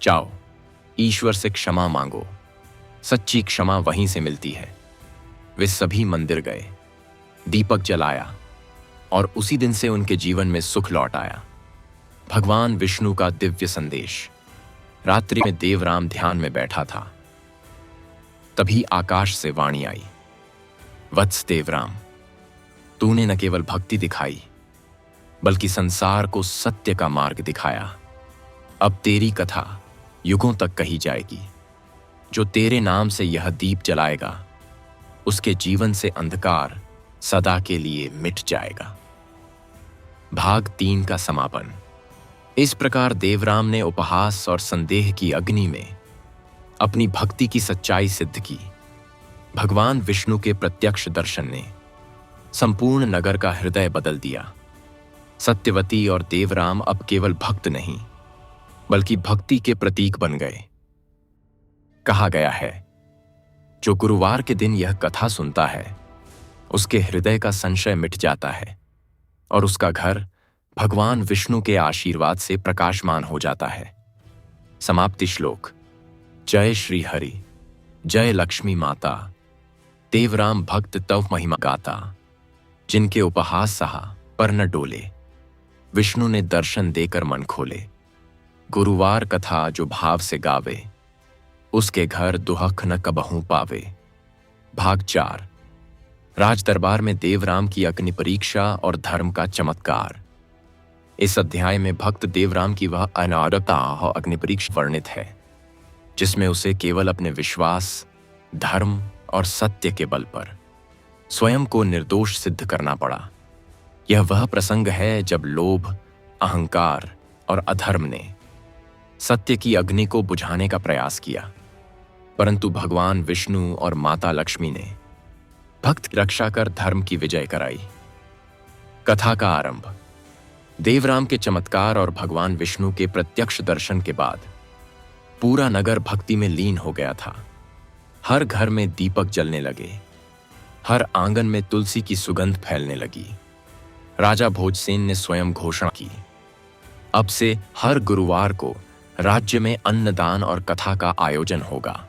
जाओ, ईश्वर से क्षमा मांगो। सच्ची क्षमा वहीं से मिलती है। वे सभी मंदिर गए, दीपक जलाया और उसी दिन से उनके जीवन में सुख लौट आया। भगवान विष्णु का दिव्य संदेश। रात्रि में देवराम ध्यान में बैठा था। तभी आकाश से वाणी आई, वत्स देवराम, तूने न केवल भक्ति दिखाई बल्कि संसार को सत्य का मार्ग दिखाया। अब तेरी कथा युगों तक कही जाएगी। जो तेरे नाम से यह दीप जलाएगा उसके जीवन से अंधकार सदा के लिए मिट जाएगा। भाग 3 का समापन। इस प्रकार देवराम ने उपहास और संदेह की अग्नि में अपनी भक्ति की सच्चाई सिद्ध की। भगवान विष्णु के प्रत्यक्ष दर्शन ने संपूर्ण नगर का हृदय बदल दिया। सत्यवती और देवराम अब केवल भक्त नहीं बल्कि भक्ति के प्रतीक बन गए। कहा गया है, जो गुरुवार के दिन यह कथा सुनता है उसके हृदय का संशय मिट जाता है और उसका घर भगवान विष्णु के आशीर्वाद से प्रकाशमान हो जाता है। समाप्ति श्लोक। जय श्री हरि, जय लक्ष्मी माता। देवराम भक्त तव महिमा गाता, जिनके उपहास सहा पर न डोले। विष्णु ने दर्शन देकर मन खोले। गुरुवार कथा जो भाव से गावे, उसके घर दुहख न कबहू पावे। भाग 4। राज दरबार में देवराम की अग्नि परीक्षा और धर्म का चमत्कार। इस अध्याय में भक्त देवराम की वह अनारता और अग्निपरीक्षा वर्णित है जिसमें उसे केवल अपने विश्वास, धर्म और सत्य के बल पर स्वयं को निर्दोष सिद्ध करना पड़ा। यह वह प्रसंग है जब लोभ, अहंकार और अधर्म ने सत्य की अग्नि को बुझाने का प्रयास किया, परंतु भगवान विष्णु और माता लक्ष्मी ने भक्त की रक्षा कर धर्म की विजय कराई। कथा का आरंभ। देवराम के चमत्कार और भगवान विष्णु के प्रत्यक्ष दर्शन के बाद पूरा नगर भक्ति में लीन हो गया था। हर घर में दीपक जलने लगे, हर आंगन में तुलसी की सुगंध फैलने लगी। राजा भोजसेन ने स्वयं घोषणा की, अब से हर गुरुवार को राज्य में अन्नदान और कथा का आयोजन होगा।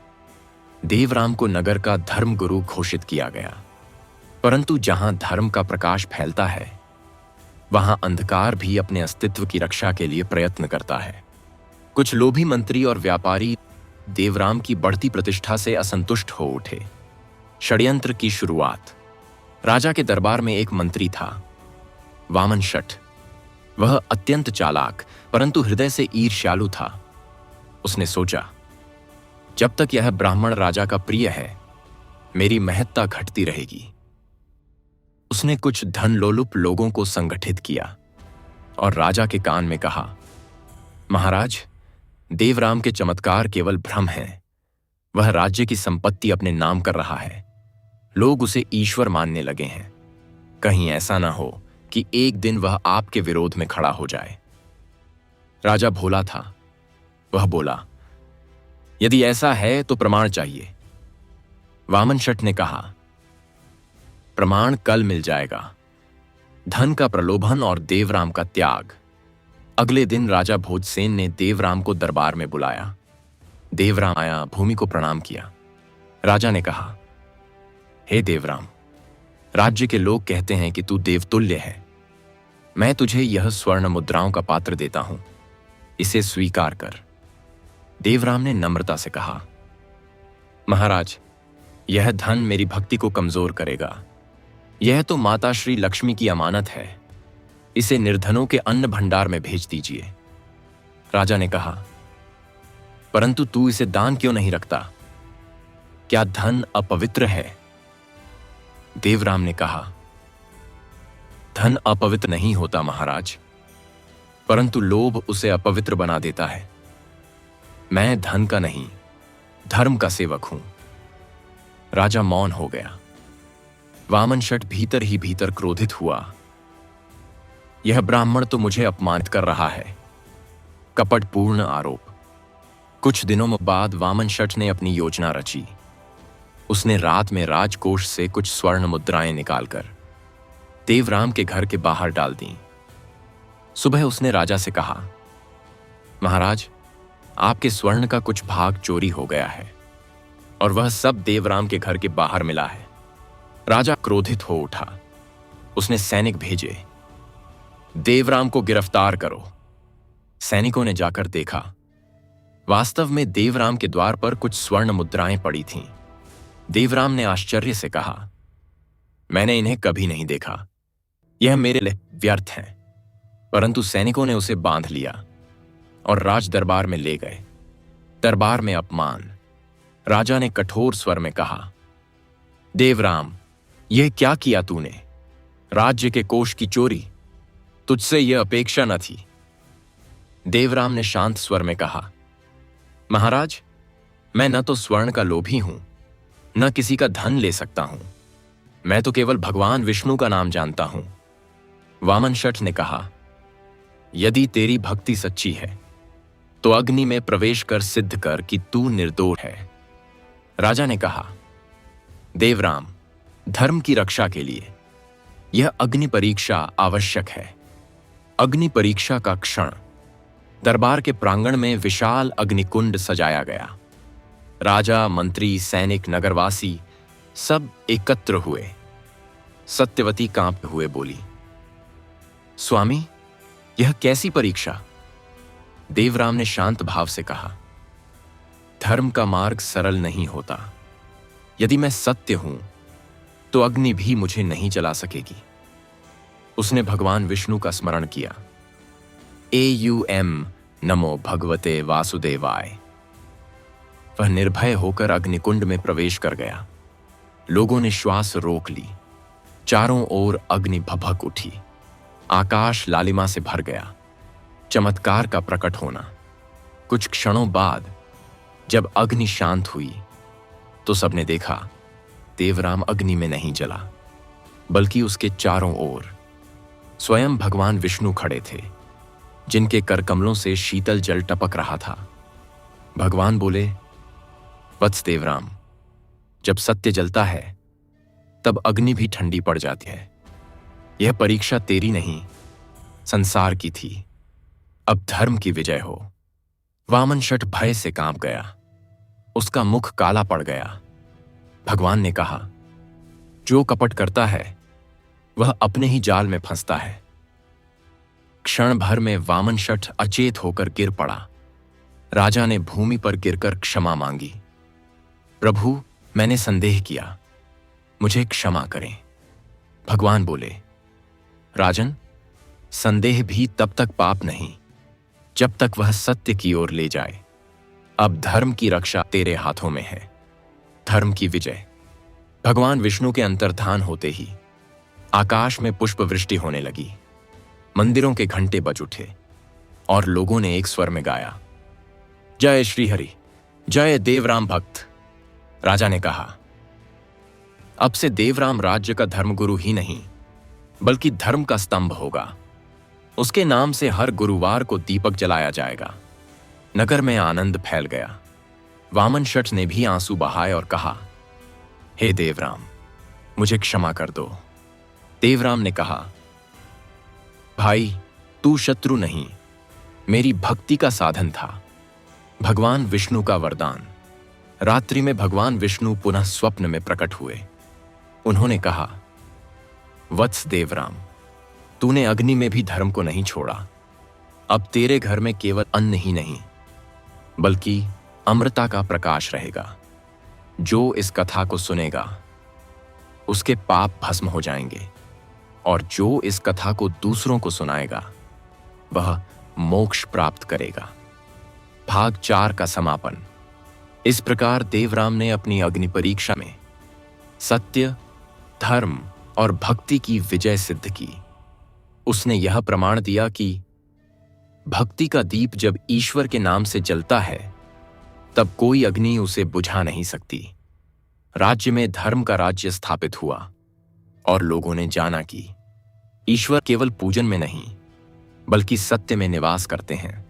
देवराम को नगर का धर्म गुरु घोषित किया गया। परंतु जहां धर्म का प्रकाश फैलता है, वहां अंधकार भी अपने अस्तित्व की रक्षा के लिए प्रयत्न करता है। कुछ लोभी मंत्री और व्यापारी देवराम की बढ़ती प्रतिष्ठा से असंतुष्ट हो उठे। षड्यंत्र की शुरुआत। राजा के दरबार में एक मंत्री था, वामन शठ। वह अत्यंत चालाक परंतु हृदय से ईर्ष्यालु था। उसने सोचा, जब तक यह ब्राह्मण राजा का प्रिय है, मेरी महत्ता घटती रहेगी। उसने कुछ धनलोलुप लोगों को संगठित किया और राजा के कान में कहा, महाराज, देवराम के चमत्कार केवल भ्रम हैं। वह राज्य की संपत्ति अपने नाम कर रहा है। लोग उसे ईश्वर मानने लगे हैं। कहीं ऐसा ना हो कि एक दिन वह आपके विरोध में खड़ा हो जाए। राजा भोला था। वह बोला, यदि ऐसा है तो प्रमाण चाहिए। वामन शठ ने कहा, प्रमाण कल मिल जाएगा। धन का प्रलोभन और देवराम का त्याग। अगले दिन राजा भोजसेन ने देवराम को दरबार में बुलाया। देवराम आया, भूमि को प्रणाम किया। राजा ने कहा, हे देवराम, राज्य के लोग कहते हैं कि तू देवतुल्य है। मैं तुझे यह स्वर्ण मुद्राओं का पात्र देता हूं, इसे स्वीकार कर। देवराम ने नम्रता से कहा, महाराज, यह धन मेरी भक्ति को कमजोर करेगा। यह तो माता श्री लक्ष्मी की अमानत है। इसे निर्धनों के अन्न भंडार में भेज दीजिए। राजा ने कहा, परंतु तू इसे दान क्यों नहीं रखता? क्या धन अपवित्र है? देवराम ने कहा, धन अपवित्र नहीं होता महाराज, परंतु लोभ उसे अपवित्र बना देता है। मैं धन का नहीं, धर्म का सेवक हूं। राजा मौन हो गया। वामन शठ भीतर ही भीतर क्रोधित हुआ। यह ब्राह्मण तो मुझे अपमानित कर रहा है। कपटपूर्ण आरोप। कुछ दिनों बाद वामन शठ ने अपनी योजना रची। उसने रात में राजकोष से कुछ स्वर्ण मुद्राएं निकालकर देवराम के घर के बाहर डाल दी। सुबह उसने राजा से कहा, महाराज, आपके स्वर्ण का कुछ भाग चोरी हो गया है और वह सब देवराम के घर के बाहर मिला है। राजा क्रोधित हो उठा। उसने सैनिक भेजे, देवराम को गिरफ्तार करो। सैनिकों ने जाकर देखा, वास्तव में देवराम के द्वार पर कुछ स्वर्ण मुद्राएं पड़ी थीं। देवराम ने आश्चर्य से कहा, मैंने इन्हें कभी नहीं देखा, यह मेरे लिए व्यर्थ हैं। परंतु सैनिकों ने उसे बांध लिया और राज दरबार में ले गए। दरबार में अपमान। राजा ने कठोर स्वर में कहा, देवराम, यह क्या किया तूने? राज्य के कोष की चोरी। तुझसे यह अपेक्षा न थी। देवराम ने शांत स्वर में कहा, महाराज, मैं न तो स्वर्ण का लोभी हूं, न किसी का धन ले सकता हूं। मैं तो केवल भगवान विष्णु का नाम जानता हूं। वामन शठ ने कहा, यदि तेरी भक्ति सच्ची है तो अग्नि में प्रवेश कर सिद्ध कर कि तू निर्दोष है। राजा ने कहा, देवराम, धर्म की रक्षा के लिए यह अग्नि परीक्षा आवश्यक है। अग्नि परीक्षा का क्षण। दरबार के प्रांगण में विशाल अग्निकुंड सजाया गया। राजा, मंत्री, सैनिक, नगरवासी सब एकत्र हुए। सत्यवती कांपते हुए बोली, स्वामी, यह कैसी परीक्षा? देवराम ने शांत भाव से कहा, धर्म का मार्ग सरल नहीं होता। यदि मैं सत्य हूं तो अग्नि भी मुझे नहीं जला सकेगी। उसने भगवान विष्णु का स्मरण किया। नमो भगवते वासुदेवाय। वह निर्भय होकर अग्निकुंड में प्रवेश कर गया। लोगों ने श्वास रोक ली। चारों ओर अग्नि भभक उठी। आकाश लालिमा से भर गया। चमत्कार का प्रकट होना। कुछ क्षणों बाद जब अग्नि शांत हुई तो सबने देखा देवराम अग्नि में नहीं जला, बल्कि उसके चारों ओर स्वयं भगवान विष्णु खड़े थे, जिनके करकमलों से शीतल जल टपक रहा था। भगवान बोले, वत्स देवराम, जब सत्य जलता है तब अग्नि भी ठंडी पड़ जाती है। यह परीक्षा तेरी नहीं, संसार की थी। अब धर्म की विजय हो। वामन शठ भय से कांप गया। उसका मुख काला पड़ गया। भगवान ने कहा, जो कपट करता है वह अपने ही जाल में फंसता है। क्षण भर में वामन शठ अचेत होकर गिर पड़ा। राजा ने भूमि पर गिरकर क्षमा मांगी। प्रभु, मैंने संदेह किया, मुझे क्षमा करें। भगवान बोले, राजन, संदेह भी तब तक पाप नहीं जब तक वह सत्य की ओर ले जाए। अब धर्म की रक्षा तेरे हाथों में है। धर्म की विजय। भगवान विष्णु के अंतर्धान होते ही आकाश में पुष्प वृष्टि होने लगी। मंदिरों के घंटे बज उठे और लोगों ने एक स्वर में गाया, जय श्री हरि, जय देवराम भक्त। राजा ने कहा, अब से देवराम राज्य का धर्मगुरु ही नहीं, बल्कि धर्म का स्तंभ होगा। उसके नाम से हर गुरुवार को दीपक जलाया जाएगा। नगर में आनंद फैल गया। वामन शठ ने भी आंसू बहाए और कहा, हे देवराम, मुझे क्षमा कर दो। देवराम ने कहा, भाई, तू शत्रु नहीं, मेरी भक्ति का साधन था। भगवान विष्णु का वरदान। रात्रि में भगवान विष्णु पुनः स्वप्न में प्रकट हुए। उन्होंने कहा, वत्स देवराम, तूने अग्नि में भी धर्म को नहीं छोड़ा। अब तेरे घर में केवल अन्न ही नहीं, बल्कि अमृता का प्रकाश रहेगा। जो इस कथा को सुनेगा उसके पाप भस्म हो जाएंगे, और जो इस कथा को दूसरों को सुनाएगा वह मोक्ष प्राप्त करेगा। भाग 4 का समापन। इस प्रकार देवराम ने अपनी अग्नि परीक्षा में सत्य, धर्म और भक्ति की विजय सिद्ध की। उसने यह प्रमाण दिया कि भक्ति का दीप जब ईश्वर के नाम से जलता है तब कोई अग्नि उसे बुझा नहीं सकती। राज्य में धर्म का राज्य स्थापित हुआ और लोगों ने जाना कि ईश्वर केवल पूजन में नहीं, बल्कि सत्य में निवास करते हैं।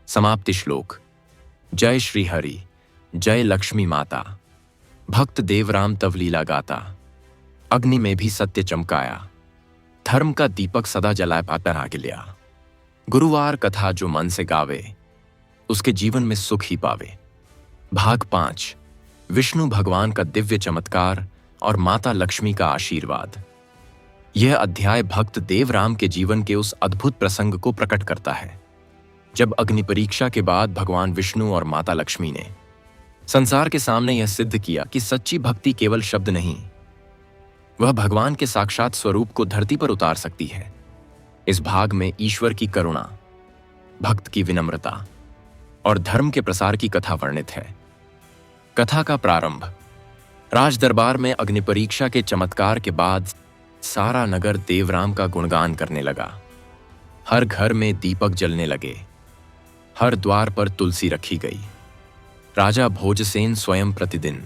समाप्ति श्लोक। जय श्री हरि, जय लक्ष्मी माता। भक्त देवराम तव लीला गाता। अग्नि में भी सत्य चमकाया। धर्म का दीपक सदा जलाए पाता आगे लिया। गुरुवार कथा जो मन से गावे उसके जीवन में सुख ही पावे। भाग 5। विष्णु भगवान का दिव्य चमत्कार और माता लक्ष्मी का आशीर्वाद। यह अध्याय भक्त देवराम के जीवन के उस अद्भुत प्रसंग को प्रकट करता है जब अग्नि परीक्षा के बाद भगवान विष्णु और माता लक्ष्मी ने संसार के सामने यह सिद्ध किया कि सच्ची भक्ति केवल शब्द नहीं, वह भगवान के साक्षात स्वरूप को धरती पर उतार सकती है। इस भाग में ईश्वर की करुणा, भक्त की विनम्रता और धर्म के प्रसार की कथा वर्णित है। कथा का प्रारंभ। राज दरबार में अग्नि परीक्षा के चमत्कार के बाद सारा नगर देवराम का गुणगान करने लगा। हर घर में दीपक जलने लगे। हर द्वार पर तुलसी रखी गई। राजा भोजसेन स्वयं प्रतिदिन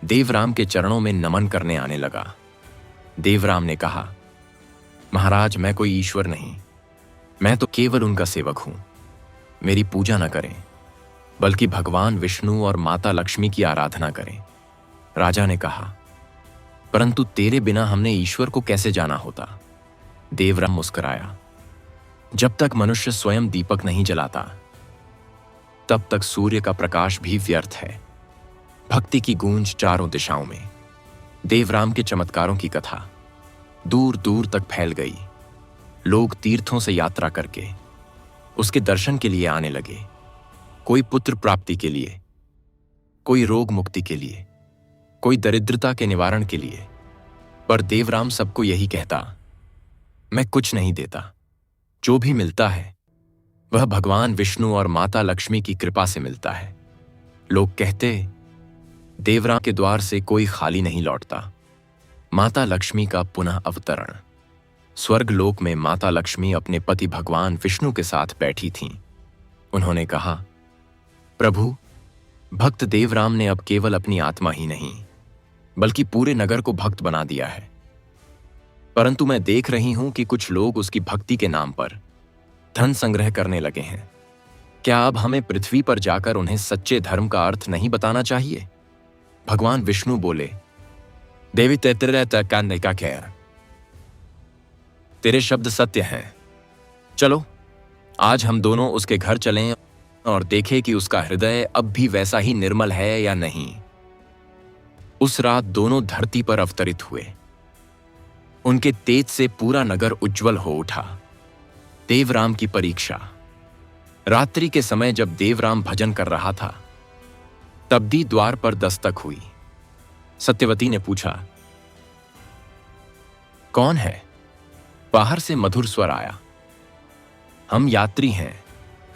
देवराम के चरणों में नमन करने आने लगा। देवराम ने कहा, महाराज, मैं कोई ईश्वर नहीं, मैं तो केवल उनका सेवक हूं। मेरी पूजा न करें, बल्कि भगवान विष्णु और माता लक्ष्मी की आराधना करें। राजा ने कहा, परंतु तेरे बिना हमने ईश्वर को कैसे जाना होता? देवराम मुस्कुराया, जब तक मनुष्य स्वयं दीपक नहीं जलाता तब तक सूर्य का प्रकाश भी व्यर्थ है। भक्ति की गूंज चारों दिशाओं में। देवराम के चमत्कारों की कथा दूर दूर तक फैल गई। लोग तीर्थों से यात्रा करके उसके दर्शन के लिए आने लगे। कोई पुत्र प्राप्ति के लिए, कोई रोग मुक्ति के लिए, कोई दरिद्रता के निवारण के लिए। पर देवराम सबको यही कहता, मैं कुछ नहीं देता, जो भी मिलता है वह भगवान विष्णु और माता लक्ष्मी की कृपा से मिलता है। लोग कहते, देवराम के द्वार से कोई खाली नहीं लौटता। माता लक्ष्मी का पुनः अवतरण। स्वर्गलोक में माता लक्ष्मी अपने पति भगवान विष्णु के साथ बैठी थीं। उन्होंने कहा, प्रभु, भक्त देवराम ने अब केवल अपनी आत्मा ही नहीं बल्कि पूरे नगर को भक्त बना दिया है। परंतु मैं देख रही हूं कि कुछ लोग उसकी भक्ति के नाम पर धन संग्रह करने लगे हैं। क्या अब हमें पृथ्वी पर जाकर उन्हें सच्चे धर्म का अर्थ नहीं बताना चाहिए? भगवान विष्णु बोले, देवी तेरे शब्द सत्य हैं। चलो आज हम दोनों उसके घर चलें और देखें कि उसका हृदय अब भी वैसा ही निर्मल है या नहीं। उस रात दोनों धरती पर अवतरित हुए। उनके तेज से पूरा नगर उज्जवल हो उठा। देवराम की परीक्षा। रात्रि के समय जब देवराम भजन कर रहा था, तब्दी द्वार पर दस्तक हुई। सत्यवती ने पूछा, कौन है? बाहर से मधुर स्वर आया, हम यात्री हैं,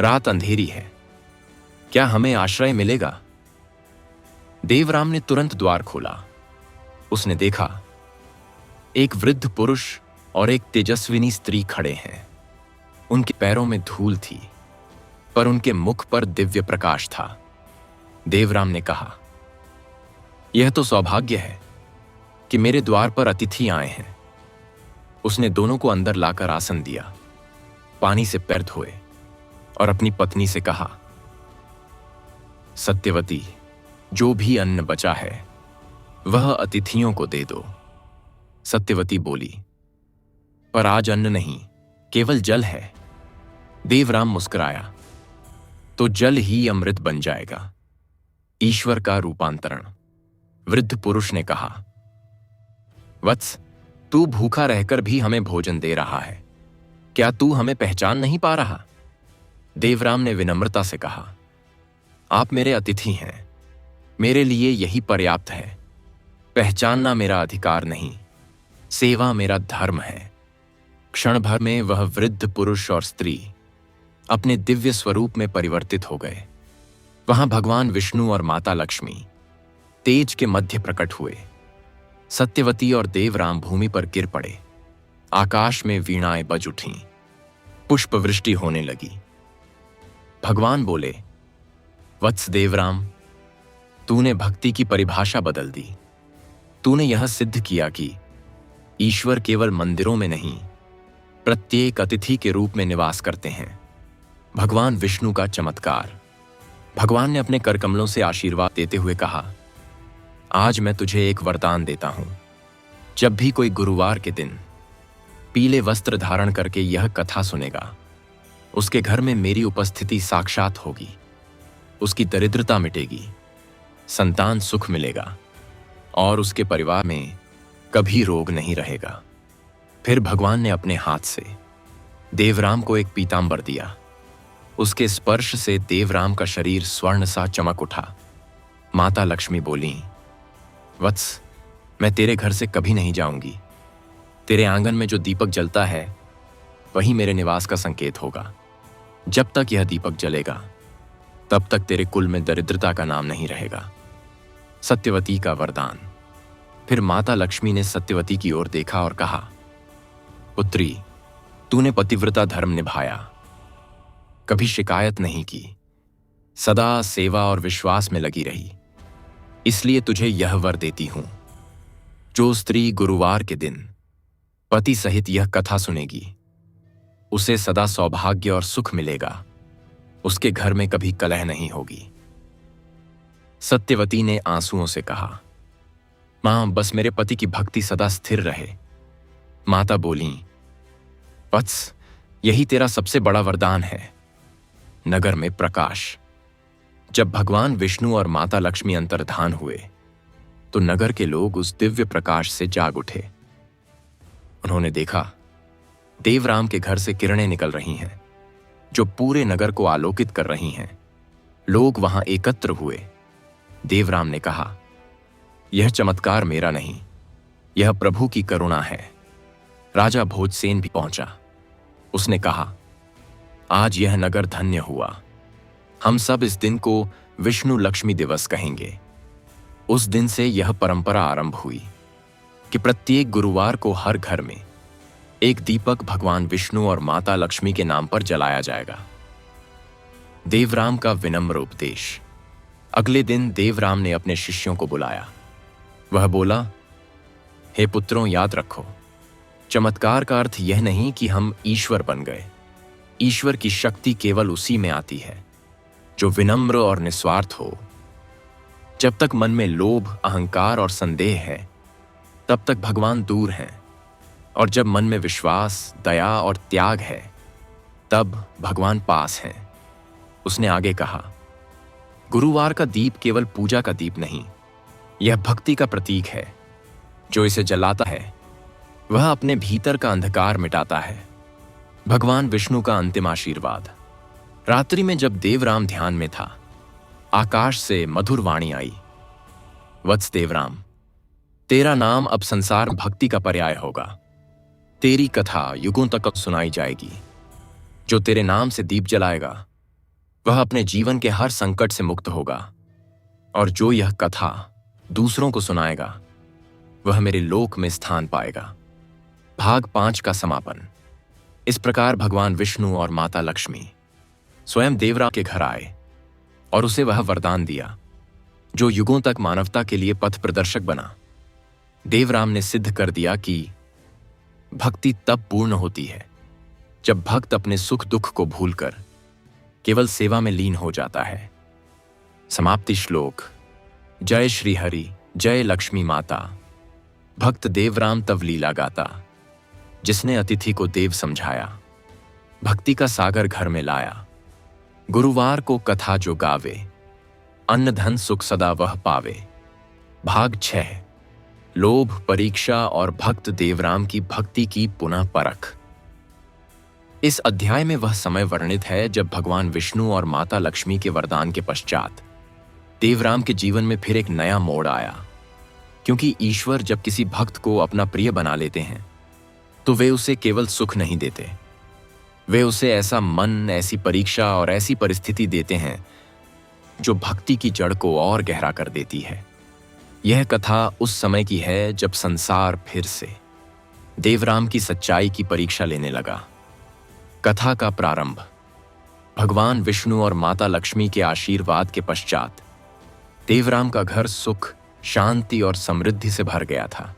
रात अंधेरी है, क्या हमें आश्रय मिलेगा? देवराम ने तुरंत द्वार खोला। उसने देखा, एक वृद्ध पुरुष और एक तेजस्विनी स्त्री खड़े हैं। उनके पैरों में धूल थी, पर उनके मुख पर दिव्य प्रकाश था। देवराम ने कहा, यह तो सौभाग्य है कि मेरे द्वार पर अतिथि आए हैं। उसने दोनों को अंदर लाकर आसन दिया, पानी से पैर धोए और अपनी पत्नी से कहा, सत्यवती, जो भी अन्न बचा है वह अतिथियों को दे दो। सत्यवती बोली, पर आज अन्न नहीं, केवल जल है। देवराम मुस्कुराया, तो जल ही अमृत बन जाएगा। ईश्वर का रूपांतरण। वृद्ध पुरुष ने कहा, वत्स, तू भूखा रहकर भी हमें भोजन दे रहा है, क्या तू हमें पहचान नहीं पा रहा? देवराम ने विनम्रता से कहा, आप मेरे अतिथि हैं, मेरे लिए यही पर्याप्त है। पहचानना मेरा अधिकार नहीं, सेवा मेरा धर्म है। क्षण भर में वह वृद्ध पुरुष और स्त्री अपने दिव्य स्वरूप में परिवर्तित हो गए। वहां भगवान विष्णु और माता लक्ष्मी तेज के मध्य प्रकट हुए। सत्यवती और देवराम भूमि पर गिर पड़े। आकाश में वीणाएं बज उठीं, पुष्प वृष्टि होने लगी। भगवान बोले, वत्स देवराम, तूने भक्ति की परिभाषा बदल दी। तूने यह सिद्ध किया कि ईश्वर केवल मंदिरों में नहीं, प्रत्येक अतिथि के रूप में निवास करते हैं। भगवान विष्णु का चमत्कार। भगवान ने अपने करकमलों से आशीर्वाद देते हुए कहा, आज मैं तुझे एक वरदान देता हूं। जब भी कोई गुरुवार के दिन पीले वस्त्र धारण करके यह कथा सुनेगा, उसके घर में मेरी उपस्थिति साक्षात होगी। उसकी दरिद्रता मिटेगी, संतान सुख मिलेगा और उसके परिवार में कभी रोग नहीं रहेगा। फिर भगवान ने अपने हाथ से देवराम को एक पीतांबर दिया। उसके स्पर्श से देवराम का शरीर स्वर्ण सा चमक उठा। माता लक्ष्मी बोली, वत्स, मैं तेरे घर से कभी नहीं जाऊंगी। तेरे आंगन में जो दीपक जलता है वही मेरे निवास का संकेत होगा। जब तक यह दीपक जलेगा तब तक तेरे कुल में दरिद्रता का नाम नहीं रहेगा। सत्यवती का वरदान। फिर माता लक्ष्मी ने सत्यवती की ओर देखा और कहा, पुत्री, तूने पतिव्रता धर्म निभाया, कभी शिकायत नहीं की, सदा सेवा और विश्वास में लगी रही। इसलिए तुझे यह वर देती हूं, जो स्त्री गुरुवार के दिन पति सहित यह कथा सुनेगी, उसे सदा सौभाग्य और सुख मिलेगा। उसके घर में कभी कलह नहीं होगी। सत्यवती ने आंसुओं से कहा, मां, बस मेरे पति की भक्ति सदा स्थिर रहे। माता बोली, वत्स, यही तेरा सबसे बड़ा वरदान है। नगर में प्रकाश। जब भगवान विष्णु और माता लक्ष्मी अंतर्धान हुए तो नगर के लोग उस दिव्य प्रकाश से जाग उठे। उन्होंने देखा, देवराम के घर से किरणें निकल रही हैं जो पूरे नगर को आलोकित कर रही हैं। लोग वहां एकत्र हुए। देवराम ने कहा, यह चमत्कार मेरा नहीं, यह प्रभु की करुणा है। राजा भोजसेन भी पहुंचा। उसने कहा, आज यह नगर धन्य हुआ। हम सब इस दिन को विष्णु लक्ष्मी दिवस कहेंगे। उस दिन से यह परंपरा आरंभ हुई कि प्रत्येक गुरुवार को हर घर में एक दीपक भगवान विष्णु और माता लक्ष्मी के नाम पर जलाया जाएगा। देवराम का विनम्र उपदेश। अगले दिन देवराम ने अपने शिष्यों को बुलाया। वह बोला, हे पुत्रों, याद रखो, चमत्कार का अर्थ यह नहीं कि हम ईश्वर बन गए। ईश्वर की शक्ति केवल उसी में आती है जो विनम्र और निस्वार्थ हो। जब तक मन में लोभ, अहंकार और संदेह है, तब तक भगवान दूर हैं, और जब मन में विश्वास, दया और त्याग है, तब भगवान पास हैं। उसने आगे कहा, गुरुवार का दीप केवल पूजा का दीप नहीं, यह भक्ति का प्रतीक है। जो इसे जलाता है वह अपने भीतर का अंधकार मिटाता है। भगवान विष्णु का अंतिम आशीर्वाद। रात्रि में जब देवराम ध्यान में था, आकाश से मधुर वाणी आई, वत्स देवराम, तेरा नाम अब संसार भक्ति का पर्याय होगा। तेरी कथा युगों तक सुनाई जाएगी। जो तेरे नाम से दीप जलाएगा वह अपने जीवन के हर संकट से मुक्त होगा, और जो यह कथा दूसरों को सुनाएगा वह मेरे लोक में स्थान पाएगा। भाग 5 का समापन। इस प्रकार भगवान विष्णु और माता लक्ष्मी स्वयं देवराम के घर आए और उसे वह वरदान दिया जो युगों तक मानवता के लिए पथ प्रदर्शक बना। देवराम ने सिद्ध कर दिया कि भक्ति तब पूर्ण होती है जब भक्त अपने सुख दुख को भूलकर केवल सेवा में लीन हो जाता है। समाप्ति श्लोक। जय श्री हरि, जय लक्ष्मी माता। भक्त देवराम तव लीला गाता, जिसने अतिथि को देव समझाया, भक्ति का सागर घर में लाया। गुरुवार को कथा जो गावे, अन्न धन सुख सदा वह पावे। भाग 6। लोभ, परीक्षा और भक्त देवराम की भक्ति की पुनः परख। इस अध्याय में वह समय वर्णित है जब भगवान विष्णु और माता लक्ष्मी के वरदान के पश्चात देवराम के जीवन में फिर एक नया मोड़ आया। क्योंकि ईश्वर जब किसी भक्त को अपना प्रिय बना लेते हैं तो वे उसे केवल सुख नहीं देते, वे उसे ऐसा मन, ऐसी परीक्षा और ऐसी परिस्थिति देते हैं जो भक्ति की जड़ को और गहरा कर देती है। यह कथा उस समय की है जब संसार फिर से देवराम की सच्चाई की परीक्षा लेने लगा। कथा का प्रारंभ। भगवान विष्णु और माता लक्ष्मी के आशीर्वाद के पश्चात देवराम का घर सुख, शांति और समृद्धि से भर गया था।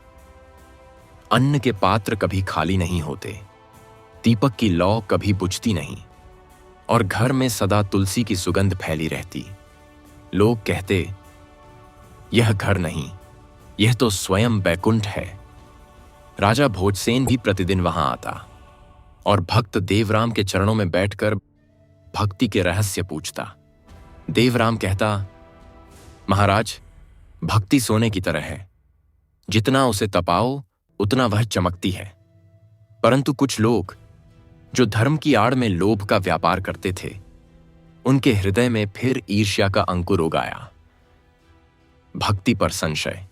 अन्न के पात्र कभी खाली नहीं होते, दीपक की लौ कभी बुझती नहीं, और घर में सदा तुलसी की सुगंध फैली रहती। लोग कहते, यह घर नहीं, यह तो स्वयं बैकुंठ है। राजा भोजसेन भी प्रतिदिन वहां आता और भक्त देवराम के चरणों में बैठकर भक्ति के रहस्य पूछता। देवराम कहता, महाराज, भक्ति सोने की तरह है, जितना उसे तपाओ उतना वह चमकती है। परंतु कुछ लोग जो धर्म की आड़ में लोभ का व्यापार करते थे, उनके हृदय में फिर ईर्ष्या का अंकुर उगाया। भक्ति पर संशय।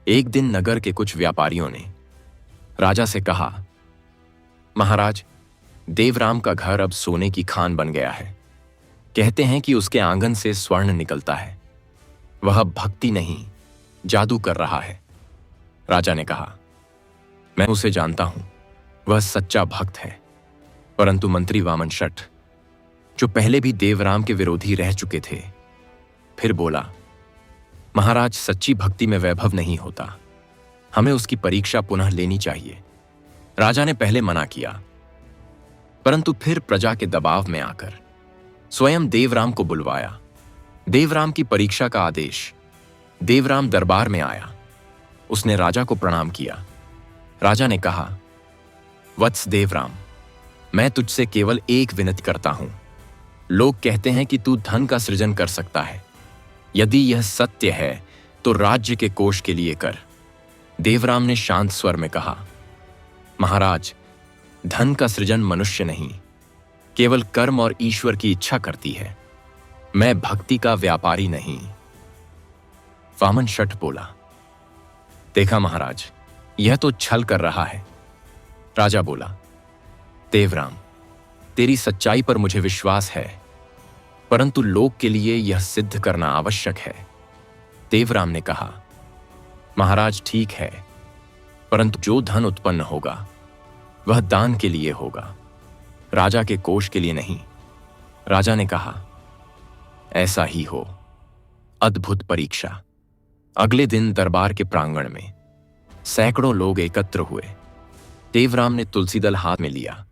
एक दिन नगर के कुछ व्यापारियों ने राजा से कहा, महाराज, देवराम का घर अब सोने की खान बन गया है। कहते हैं कि उसके आंगन से स्वर्ण निकलता है। वह भक्ति नहीं, जादू कर रहा है। राजा ने कहा, मैं उसे जानता हूं, वह सच्चा भक्त है। परंतु मंत्री वामन शठ, जो पहले भी देवराम के विरोधी रह चुके थे, फिर बोला, महाराज, सच्ची भक्ति में वैभव नहीं होता, हमें उसकी परीक्षा पुनः लेनी चाहिए। राजा ने पहले मना किया, परंतु फिर प्रजा के दबाव में आकर स्वयं देवराम को बुलवाया। देवराम की परीक्षा का आदेश। देवराम दरबार में आया। उसने राजा को प्रणाम किया। राजा ने कहा, वत्स देवराम, मैं तुझसे केवल एक विनती करता हूं। लोग कहते हैं कि तू धन का सृजन कर सकता है। यदि यह सत्य है तो राज्य के कोष के लिए कर। देवराम ने शांत स्वर में कहा, महाराज, धन का सृजन मनुष्य नहीं, केवल कर्म और ईश्वर की इच्छा करती है। मैं भक्ति का व्यापारी नहीं। वामन शठ बोला, देखा महाराज, यह तो छल कर रहा है। राजा बोला, देवराम, तेरी सच्चाई पर मुझे विश्वास है, परंतु लोक के लिए यह सिद्ध करना आवश्यक है। देवराम ने कहा, महाराज ठीक है, परंतु जो धन उत्पन्न होगा वह दान के लिए होगा, राजा के कोष के लिए नहीं। राजा ने कहा, ऐसा ही हो। अद्भुत परीक्षा। अगले दिन दरबार के प्रांगण में सैकड़ों लोग एकत्र हुए। देवराम ने तुलसी दल हाथ में लिया,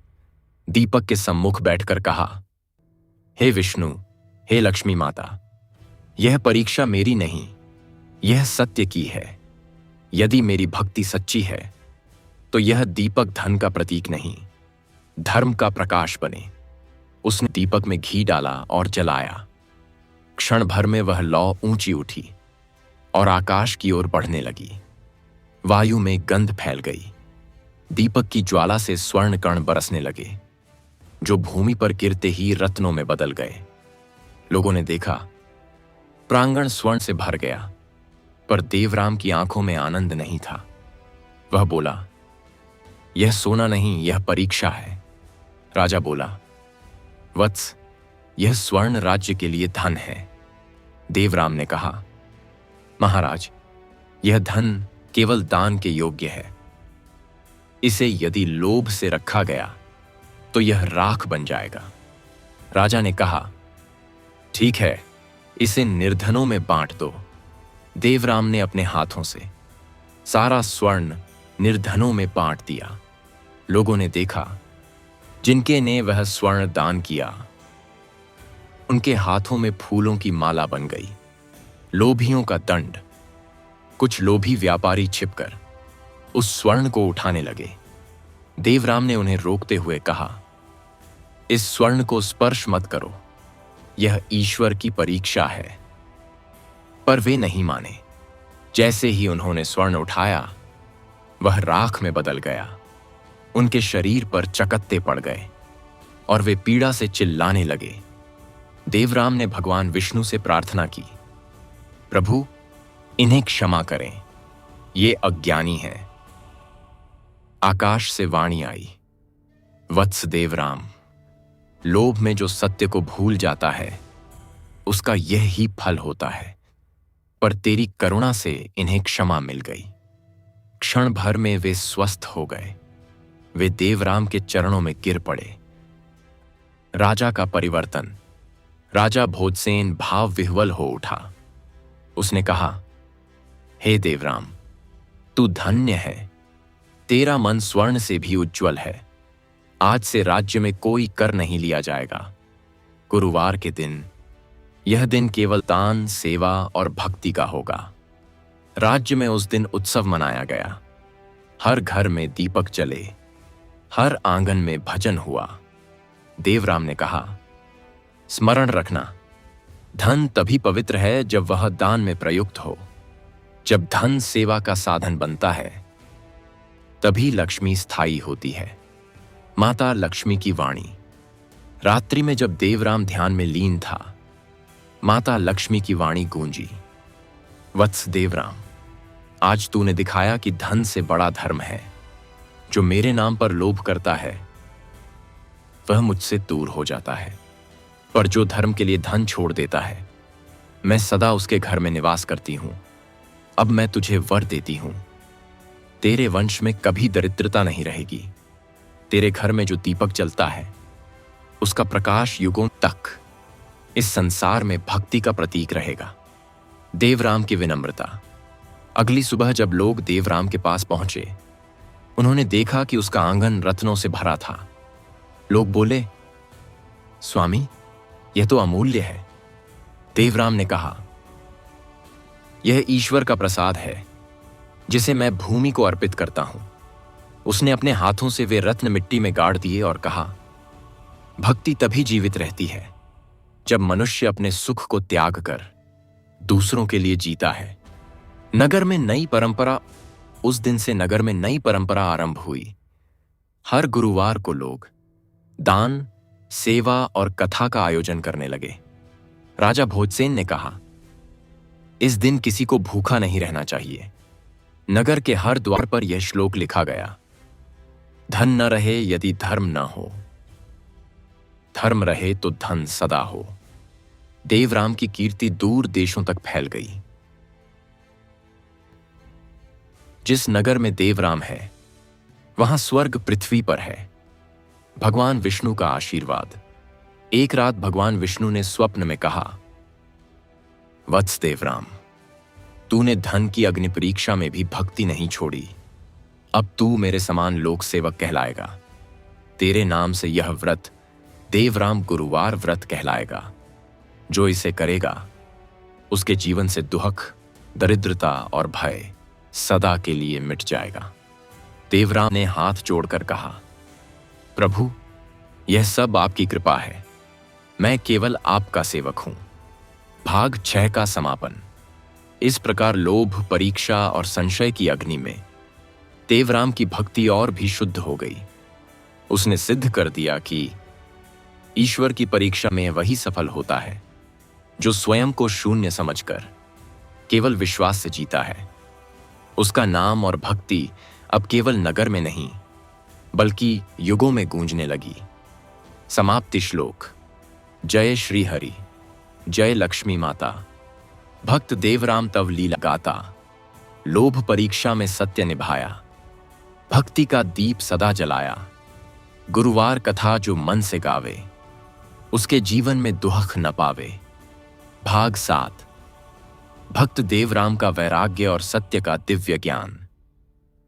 दीपक के सम्मुख बैठकर कहा, हे विष्णु, हे लक्ष्मी माता, यह परीक्षा मेरी नहीं, यह सत्य की है। यदि मेरी भक्ति सच्ची है तो यह दीपक धन का प्रतीक नहीं, धर्म का प्रकाश बने। उसने दीपक में घी डाला और जलाया। क्षण भर में वह लौ ऊंची उठी और आकाश की ओर बढ़ने लगी। वायु में गंध फैल गई। दीपक की ज्वाला से स्वर्ण कण बरसने लगे, जो भूमि पर गिरते ही रत्नों में बदल गए। लोगों ने देखा, प्रांगण स्वर्ण से भर गया, पर देवराम की आंखों में आनंद नहीं था। वह बोला, यह सोना नहीं, यह परीक्षा है। राजा बोला, वत्स, यह स्वर्ण राज्य के लिए धन है। देवराम ने कहा, महाराज, यह धन केवल दान के योग्य है। इसे यदि लोभ से रखा गया तो यह राख बन जाएगा। राजा ने कहा, ठीक है, इसे निर्धनों में बांट दो। देवराम ने अपने हाथों से सारा स्वर्ण निर्धनों में बांट दिया। लोगों ने देखा, जिनके ने वह स्वर्ण दान किया, उनके हाथों में फूलों की माला बन गई। लोभियों का दंड। कुछ लोभी व्यापारी छिपकर उस स्वर्ण को उठाने लगे। देवराम ने उन्हें रोकते हुए कहा, इस स्वर्ण को स्पर्श मत करो, यह ईश्वर की परीक्षा है। पर वे नहीं माने। जैसे ही उन्होंने स्वर्ण उठाया, वह राख में बदल गया। उनके शरीर पर चकत्ते पड़ गए और वे पीड़ा से चिल्लाने लगे। देवराम ने भगवान विष्णु से प्रार्थना की, प्रभु, इन्हें क्षमा करें, ये अज्ञानी हैं। आकाश से वाणी आई, वत्स देवराम, लोभ में जो सत्य को भूल जाता है उसका यह ही फल होता है, पर तेरी करुणा से इन्हें क्षमा मिल गई। क्षण भर में वे स्वस्थ हो गए। वे देवराम के चरणों में गिर पड़े। राजा का परिवर्तन। राजा भोजसेन भाव विह्वल हो उठा। उसने कहा, हे देवराम, तू धन्य है, तेरा मन स्वर्ण से भी उज्जवल है। आज से राज्य में कोई कर नहीं लिया जाएगा। गुरुवार के दिन यह दिन केवल दान, सेवा और भक्ति का होगा। राज्य में उस दिन उत्सव मनाया गया। हर घर में दीपक जले, हर आंगन में भजन हुआ। देवराम ने कहा, स्मरण रखना, धन तभी पवित्र है जब वह दान में प्रयुक्त हो। जब धन सेवा का साधन बनता है, तभी लक्ष्मी स्थायी होती है। माता लक्ष्मी की वाणी। रात्रि में जब देवराम ध्यान में लीन था, माता लक्ष्मी की वाणी गूंजी, वत्स देवराम, आज तूने दिखाया कि धन से बड़ा धर्म है। जो मेरे नाम पर लोभ करता है वह मुझसे दूर हो जाता है, पर जो धर्म के लिए धन छोड़ देता है, मैं सदा उसके घर में निवास करती हूं। अब मैं तुझे वर देती हूं, तेरे वंश में कभी दरिद्रता नहीं रहेगी। तेरे घर में जो दीपक जलता है, उसका प्रकाश युगों तक इस संसार में भक्ति का प्रतीक रहेगा। देवराम की विनम्रता। अगली सुबह जब लोग देवराम के पास पहुंचे, उन्होंने देखा कि उसका आंगन रत्नों से भरा था। लोग बोले, स्वामी, यह तो अमूल्य है। देवराम ने कहा, यह ईश्वर का प्रसाद है, जिसे मैं भूमि को अर्पित करता हूं। उसने अपने हाथों से वे रत्न मिट्टी में गाड़ दिए और कहा, भक्ति तभी जीवित रहती है जब मनुष्य अपने सुख को त्याग कर दूसरों के लिए जीता है। नगर में नई परंपरा। उस दिन से नगर में नई परंपरा आरंभ हुई। हर गुरुवार को लोग दान, सेवा और कथा का आयोजन करने लगे। राजा भोजसेन ने कहा, इस दिन किसी को भूखा नहीं रहना चाहिए। नगर के हर द्वार पर यह श्लोक लिखा गया, धन न रहे यदि धर्म न हो। धर्म रहे तो धन सदा हो। देवराम की कीर्ति दूर देशों तक फैल गई। जिस नगर में देवराम है वहां स्वर्ग पृथ्वी पर है। भगवान विष्णु का आशीर्वाद। एक रात भगवान विष्णु ने स्वप्न में कहा, वत्स देवराम, तूने धन की अग्नि परीक्षा में भी भक्ति नहीं छोड़ी। अब तू मेरे समान लोक सेवक कहलाएगा। तेरे नाम से यह व्रत देवराम गुरुवार व्रत कहलाएगा। जो इसे करेगा उसके जीवन से दुख, दरिद्रता और भय सदा के लिए मिट जाएगा। देवराम ने हाथ जोड़कर कहा, प्रभु, यह सब आपकी कृपा है। मैं केवल आपका सेवक हूं। भाग 6 का समापन। इस प्रकार लोभ, परीक्षा और संशय की अग्नि में देवराम की भक्ति और भी शुद्ध हो गई। उसने सिद्ध कर दिया कि ईश्वर की परीक्षा में वही सफल होता है जो स्वयं को शून्य समझकर केवल विश्वास से जीता है। उसका नाम और भक्ति अब केवल नगर में नहीं बल्कि युगों में गूंजने लगी। समाप्ति श्लोक। जय श्री हरि, जय लक्ष्मी माता। भक्त देवराम तव लीला गाता, लोभ परीक्षा में सत्य निभाया। भक्ति का दीप सदा जलाया। गुरुवार कथा जो मन से गावे, उसके जीवन में दुख न पावे। भाग 7। भक्त देवराम का वैराग्य और सत्य का दिव्य ज्ञान।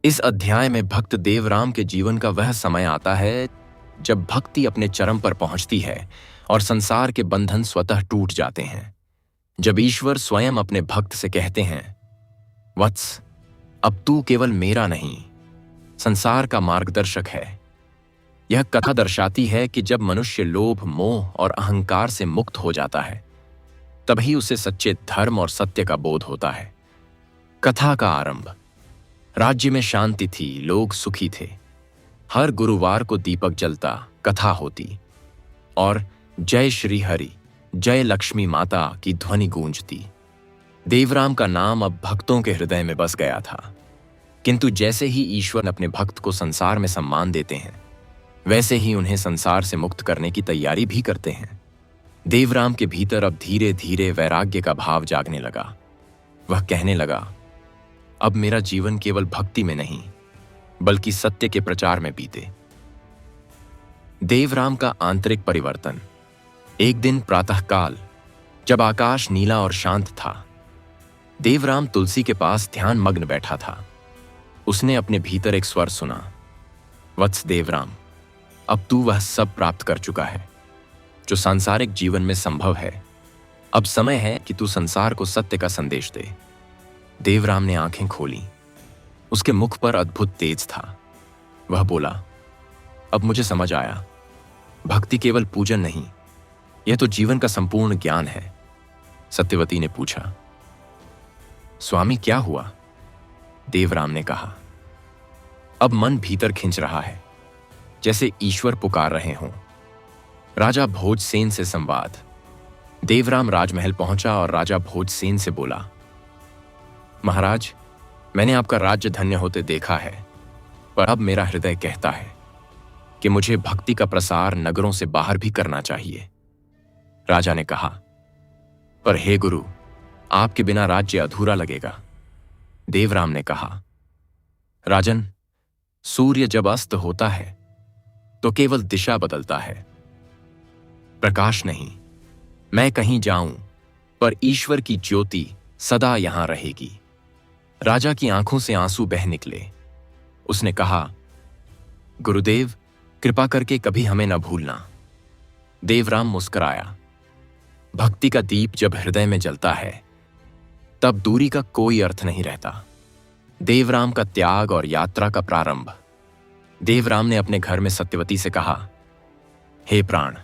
इस अध्याय में भक्त देवराम के जीवन का वह समय आता है जब भक्ति अपने चरम पर पहुंचती है और संसार के बंधन स्वतः टूट जाते हैं। जब ईश्वर स्वयं अपने भक्त से कहते हैं, वत्स, अब तू केवल मेरा नहीं, संसार का मार्गदर्शक है। यह कथा दर्शाती है कि जब मनुष्य लोभ, मोह और अहंकार से मुक्त हो जाता है तभी उसे सच्चे धर्म और सत्य का बोध होता है। कथा का आरंभ। राज्य में शांति थी, लोग सुखी थे। हर गुरुवार को दीपक जलता, कथा होती और जय श्री हरि, जय लक्ष्मी माता की ध्वनि गूंजती। देवराम का नाम अब भक्तों के हृदय में बस गया था। किंतु जैसे ही ईश्वर अपने भक्त को संसार में सम्मान देते हैं वैसे ही उन्हें संसार से मुक्त करने की तैयारी भी करते हैं। देवराम के भीतर अब धीरे धीरे वैराग्य का भाव जागने लगा। वह कहने लगा, अब मेरा जीवन केवल भक्ति में नहीं बल्कि सत्य के प्रचार में बीते। देवराम का आंतरिक परिवर्तन। एक दिन प्रातःकाल जब आकाश नीला और शांत था, देवराम तुलसी के पास ध्यान मग्न बैठा था। उसने अपने भीतर एक स्वर सुना, वत्स देवराम, अब तू वह सब प्राप्त कर चुका है जो सांसारिक जीवन में संभव है। अब समय है कि तू संसार को सत्य का संदेश दे। देवराम ने आंखें खोली। उसके मुख पर अद्भुत तेज था। वह बोला, अब मुझे समझ आया, भक्ति केवल पूजन नहीं, यह तो जीवन का संपूर्ण ज्ञान है। सत्यवती ने पूछा, स्वामी क्या हुआ? देवराम ने कहा, अब मन भीतर खिंच रहा है जैसे ईश्वर पुकार रहे हों। राजा भोजसेन से संवाद। देवराम राजमहल पहुंचा और राजा भोजसेन से बोला, महाराज, मैंने आपका राज्य धन्य होते देखा है, पर अब मेरा हृदय कहता है कि मुझे भक्ति का प्रसार नगरों से बाहर भी करना चाहिए। राजा ने कहा, पर हे गुरु, आपके बिना राज्य अधूरा लगेगा। देवराम ने कहा, राजन, सूर्य जब अस्त होता है तो केवल दिशा बदलता है, प्रकाश नहीं। मैं कहीं जाऊं पर ईश्वर की ज्योति सदा यहां रहेगी। राजा की आंखों से आंसू बह निकले। उसने कहा, गुरुदेव, कृपा करके कभी हमें न भूलना। देवराम मुस्कुराया। भक्ति का दीप जब हृदय में जलता है तब दूरी का कोई अर्थ नहीं रहता। देवराम का त्याग और यात्रा का प्रारंभ। देवराम ने अपने घर में सत्यवती से कहा, हे प्राण,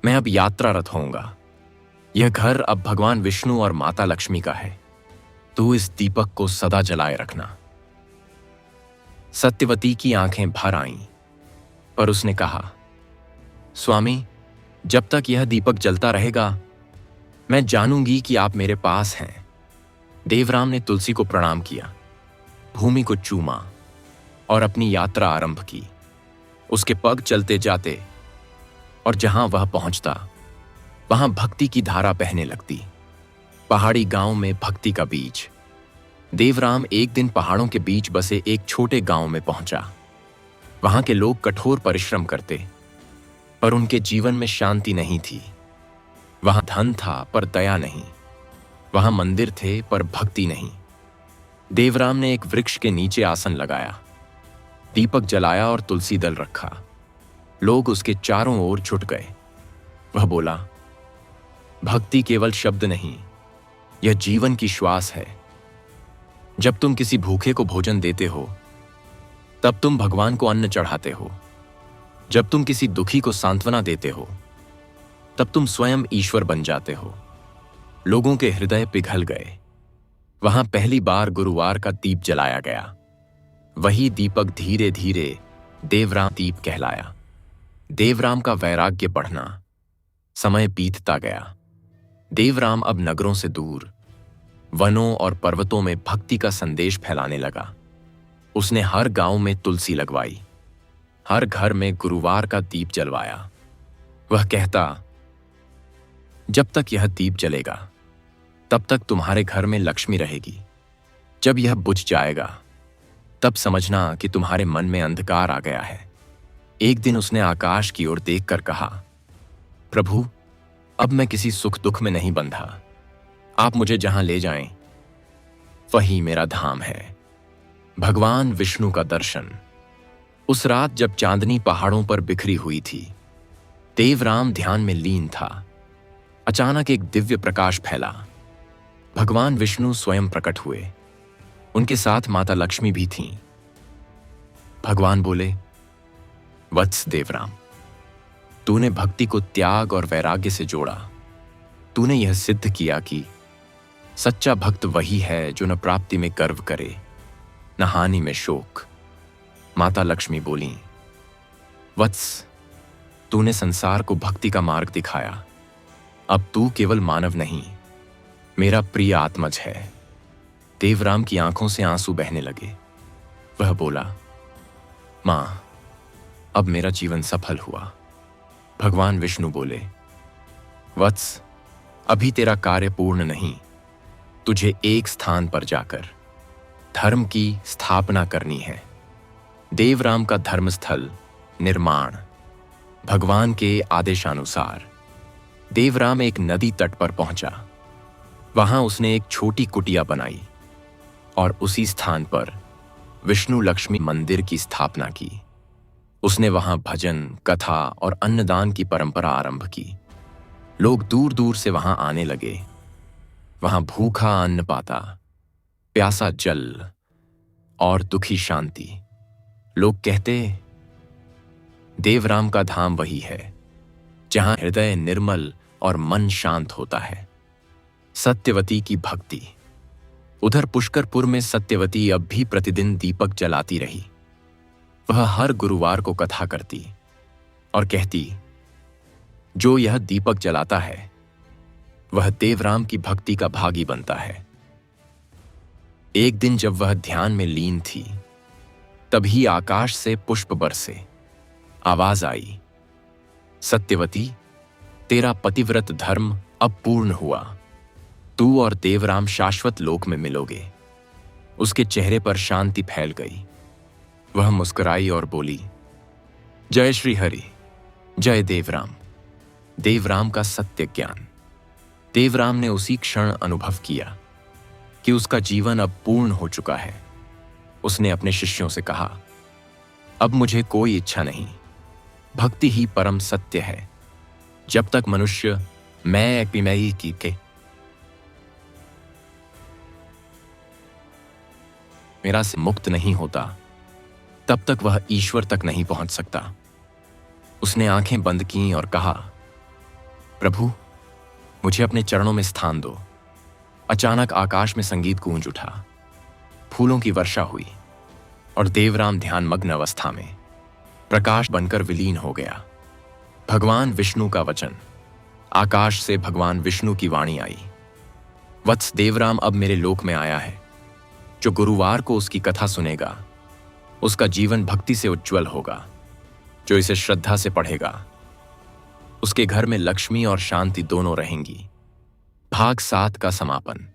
मैं अब यात्रारत होऊंगा। यह घर अब भगवान विष्णु और माता लक्ष्मी का है। तू इस दीपक को सदा जलाए रखना। सत्यवती की आंखें भर आईं, पर उसने कहा, स्वामी, जब तक यह दीपक जलता रहेगा मैं जानूंगी कि आप मेरे पास हैं। देवराम ने तुलसी को प्रणाम किया, भूमि को चूमा और अपनी यात्रा आरंभ की। उसके पग चलते जाते और जहां वह पहुंचता वहां भक्ति की धारा बहने लगती। पहाड़ी गांव में भक्ति का बीज। देवराम एक दिन पहाड़ों के बीच बसे एक छोटे गांव में पहुंचा। वहां के लोग कठोर परिश्रम करते, पर उनके जीवन में शांति नहीं थी। वहां धन था पर दया नहीं, वहां मंदिर थे पर भक्ति नहीं। देवराम ने एक वृक्ष के नीचे आसन लगाया, दीपक जलाया और तुलसी दल रखा। लोग उसके चारों ओर छुट गए। वह बोला, भक्ति केवल शब्द नहीं, यह जीवन की श्वास है। जब तुम किसी भूखे को भोजन देते हो, तब तुम भगवान को अन्न चढ़ाते हो। जब तुम किसी दुखी को सांत्वना देते हो, तब तुम स्वयं ईश्वर बन जाते हो। लोगों के हृदय पिघल गए। वहां पहली बार गुरुवार का दीप जलाया गया। वही दीपक धीरे धीरे देवराम दीप कहलाया। देवराम का वैराग्य बढ़ना। समय बीतता गया। देवराम अब नगरों से दूर वनों और पर्वतों में भक्ति का संदेश फैलाने लगा। उसने हर गांव में तुलसी लगवाई, हर घर में गुरुवार का दीप जलवाया। वह कहता, जब तक यह दीप जलेगा तब तक तुम्हारे घर में लक्ष्मी रहेगी। जब यह बुझ जाएगा तब समझना कि तुम्हारे मन में अंधकार आ गया है। एक दिन उसने आकाश की ओर देखकर कहा, प्रभु, अब मैं किसी सुख दुख में नहीं बंधा। आप मुझे जहां ले जाएं, वही मेरा धाम है। भगवान विष्णु का दर्शन। उस रात जब चांदनी पहाड़ों पर बिखरी हुई थी, देवराम ध्यान में लीन था। अचानक एक दिव्य प्रकाश फैला। भगवान विष्णु स्वयं प्रकट हुए। उनके साथ माता लक्ष्मी भी थीं। भगवान बोले, वत्स देवराम, तूने भक्ति को त्याग और वैराग्य से जोड़ा। तूने यह सिद्ध किया कि सच्चा भक्त वही है जो न प्राप्ति में गर्व करे, न हानि में शोक। माता लक्ष्मी बोली, वत्स, तूने संसार को भक्ति का मार्ग दिखाया। अब तू केवल मानव नहीं, मेरा प्रिय आत्मज है। देवराम की आंखों से आंसू बहने लगे। वह बोला, मां, अब मेरा जीवन सफल हुआ। भगवान विष्णु बोले, वत्स, अभी तेरा कार्य पूर्ण नहीं। तुझे एक स्थान पर जाकर धर्म की स्थापना करनी है। देवराम का धर्मस्थल निर्माण। भगवान के आदेशानुसार देवराम एक नदी तट पर पहुंचा। वहां उसने एक छोटी कुटिया बनाई और उसी स्थान पर विष्णु लक्ष्मी मंदिर की स्थापना की। उसने वहां भजन, कथा और अन्नदान की परंपरा आरंभ की। लोग दूर दूर से वहां आने लगे। वहां भूखा अन्न पाता, प्यासा जल और दुखी शांति। लोग कहते, देवराम का धाम वही है जहां हृदय निर्मल और मन शांत होता है। सत्यवती की भक्ति। उधर पुष्करपुर में सत्यवती अब भी प्रतिदिन दीपक जलाती रही। वह हर गुरुवार को कथा करती और कहती, जो यह दीपक जलाता है वह देवराम की भक्ति का भागी बनता है। एक दिन जब वह ध्यान में लीन थी, तभी आकाश से पुष्प बरसे। आवाज आई, सत्यवती, तेरा पतिव्रत धर्म अब पूर्ण हुआ। तू और देवराम शाश्वत लोक में मिलोगे। उसके चेहरे पर शांति फैल गई। वह मुस्कुराई और बोली, जय श्री हरि, जय देवराम। देवराम का सत्य ज्ञान। देवराम ने उसी क्षण अनुभव किया कि उसका जीवन अब पूर्ण हो चुका है। उसने अपने शिष्यों से कहा, अब मुझे कोई इच्छा नहीं। भक्ति ही परम सत्य है। जब तक मनुष्य मैं के मेरा से मुक्त नहीं होता, तब तक वह ईश्वर तक नहीं पहुंच सकता। उसने आंखें बंद की और कहा, प्रभु, मुझे अपने चरणों में स्थान दो। अचानक आकाश में संगीत गूंज उठा। फूलों की वर्षा हुई और देवराम ध्यानमग्न अवस्था में प्रकाश बनकर विलीन हो गया। भगवान विष्णु का वचन। आकाश से भगवान विष्णु की वाणी आई, वत्स, देवराम अब मेरे लोक में आया है। जो गुरुवार को उसकी कथा सुनेगा, उसका जीवन भक्ति से उज्जवल होगा। जो इसे श्रद्धा से पढ़ेगा, उसके घर में लक्ष्मी और शांति दोनों रहेंगी। भाग 7 का समापन।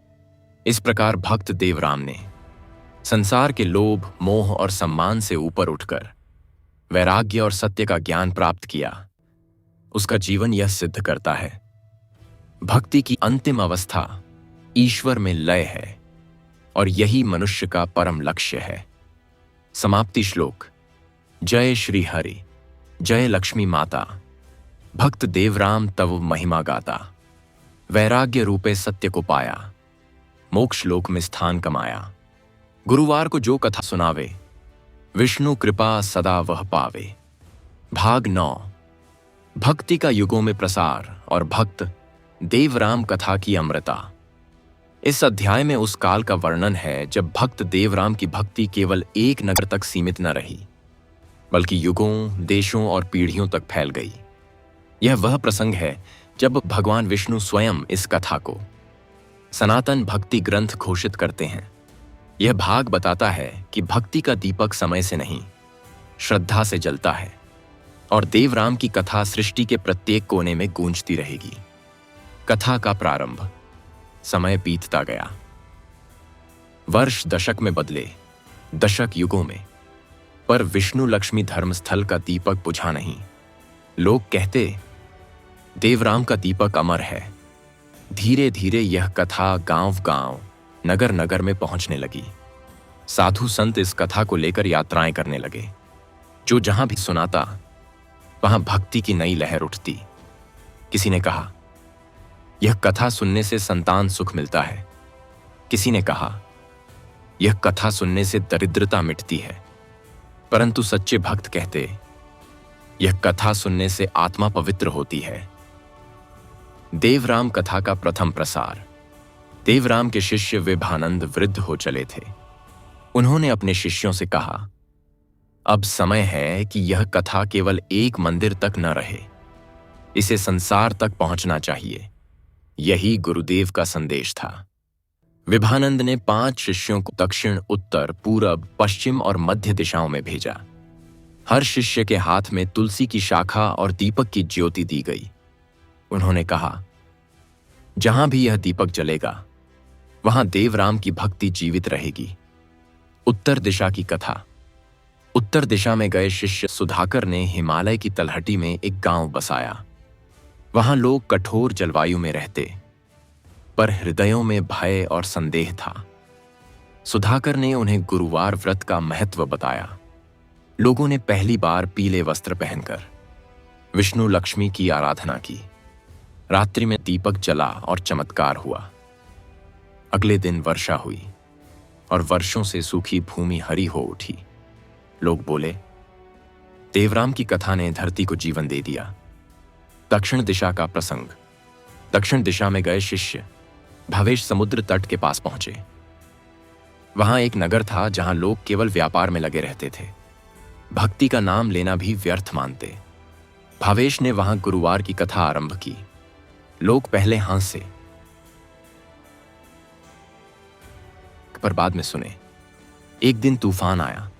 इस प्रकार भक्त देवराम ने संसार के लोभ, मोह और सम्मान से ऊपर उठकर वैराग्य और सत्य का ज्ञान प्राप्त किया। उसका जीवन यह सिद्ध करता है, भक्ति की अंतिम अवस्था ईश्वर में लय है और यही मनुष्य का परम लक्ष्य है। समाप्ति श्लोक। जय श्री हरि, जय लक्ष्मी माता, भक्त देवराम तव महिमा गाता। वैराग्य रूपे सत्य को पाया, मोक्ष लोक में स्थान कमाया। गुरुवार को जो कथा सुनावे, विष्णु कृपा सदा वह पावे। भाग 9। भक्ति का युगों में प्रसार और भक्त देवराम कथा की अमृता। इस अध्याय में उस काल का वर्णन है जब भक्त देवराम की भक्ति केवल एक नगर तक सीमित न रही, बल्कि युगों, देशों और पीढ़ियों तक फैल गई। यह वह प्रसंग है जब भगवान विष्णु स्वयं इस कथा को सनातन भक्ति ग्रंथ घोषित करते हैं। यह भाग बताता है कि भक्ति का दीपक समय से नहीं, श्रद्धा से जलता है और देवराम की कथा सृष्टि के प्रत्येक कोने में गूंजती रहेगी। कथा का प्रारंभ। समय बीतता गया, वर्ष दशक में बदले, दशक युगों में, पर विष्णु लक्ष्मी धर्मस्थल का दीपक बुझा नहीं। लोग कहते, देवराम का दीपक अमर है। धीरे धीरे यह कथा गांव-गांव, नगर नगर में पहुंचने लगी। साधु संत इस कथा को लेकर यात्राएं करने लगे। जो जहां भी सुनाता, वहां भक्ति की नई लहर उठती। किसी ने कहा, यह कथा सुनने से संतान सुख मिलता है। किसी ने कहा, यह कथा सुनने से दरिद्रता मिटती है। परंतु सच्चे भक्त कहते, यह कथा सुनने से आत्मा पवित्र होती है। देवराम कथा का प्रथम प्रसार। देवराम के शिष्य विभानंद वृद्ध हो चले थे। उन्होंने अपने शिष्यों से कहा, अब समय है कि यह कथा केवल एक मंदिर तक न रहे, इसे संसार तक पहुंचना चाहिए। यही गुरुदेव का संदेश था। विभानंद ने 5 शिष्यों को दक्षिण, उत्तर, पूरब, पश्चिम और मध्य दिशाओं में भेजा। हर शिष्य के हाथ में तुलसी की शाखा और दीपक की ज्योति दी गई। उन्होंने कहा, जहां भी यह दीपक जलेगा, वहां देवराम की भक्ति जीवित रहेगी। उत्तर दिशा की कथा। उत्तर दिशा में गए शिष्य सुधाकर ने हिमालय की तलहटी में एक गांव बसाया। वहां लोग कठोर जलवायु में रहते, पर हृदयों में भय और संदेह था। सुधाकर ने उन्हें गुरुवार व्रत का महत्व बताया। लोगों ने पहली बार पीले वस्त्र पहनकर विष्णु लक्ष्मी की आराधना की। रात्रि में दीपक जला और चमत्कार हुआ। अगले दिन वर्षा हुई और वर्षों से सूखी भूमि हरी हो उठी। लोग बोले, देवराम की कथा ने धरती को जीवन दे दिया। दक्षिण दिशा का प्रसंग। दक्षिण दिशा में गए शिष्य भवेश समुद्र तट के पास पहुंचे। वहां एक नगर था जहां लोग केवल व्यापार में लगे रहते थे, भक्ति का नाम लेना भी व्यर्थ मानते। भावेश ने वहां गुरुवार की कथा आरंभ की। लोग पहले हंसे, पर बाद में सुने। एक दिन तूफान आया,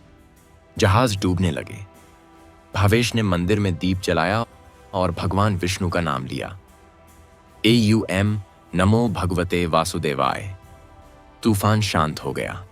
जहाज डूबने लगे। भावेश ने मंदिर में दीप जलाया और भगवान विष्णु का नाम लिया। AUM नमो भगवते वासुदेवाय। तूफान शांत हो गया।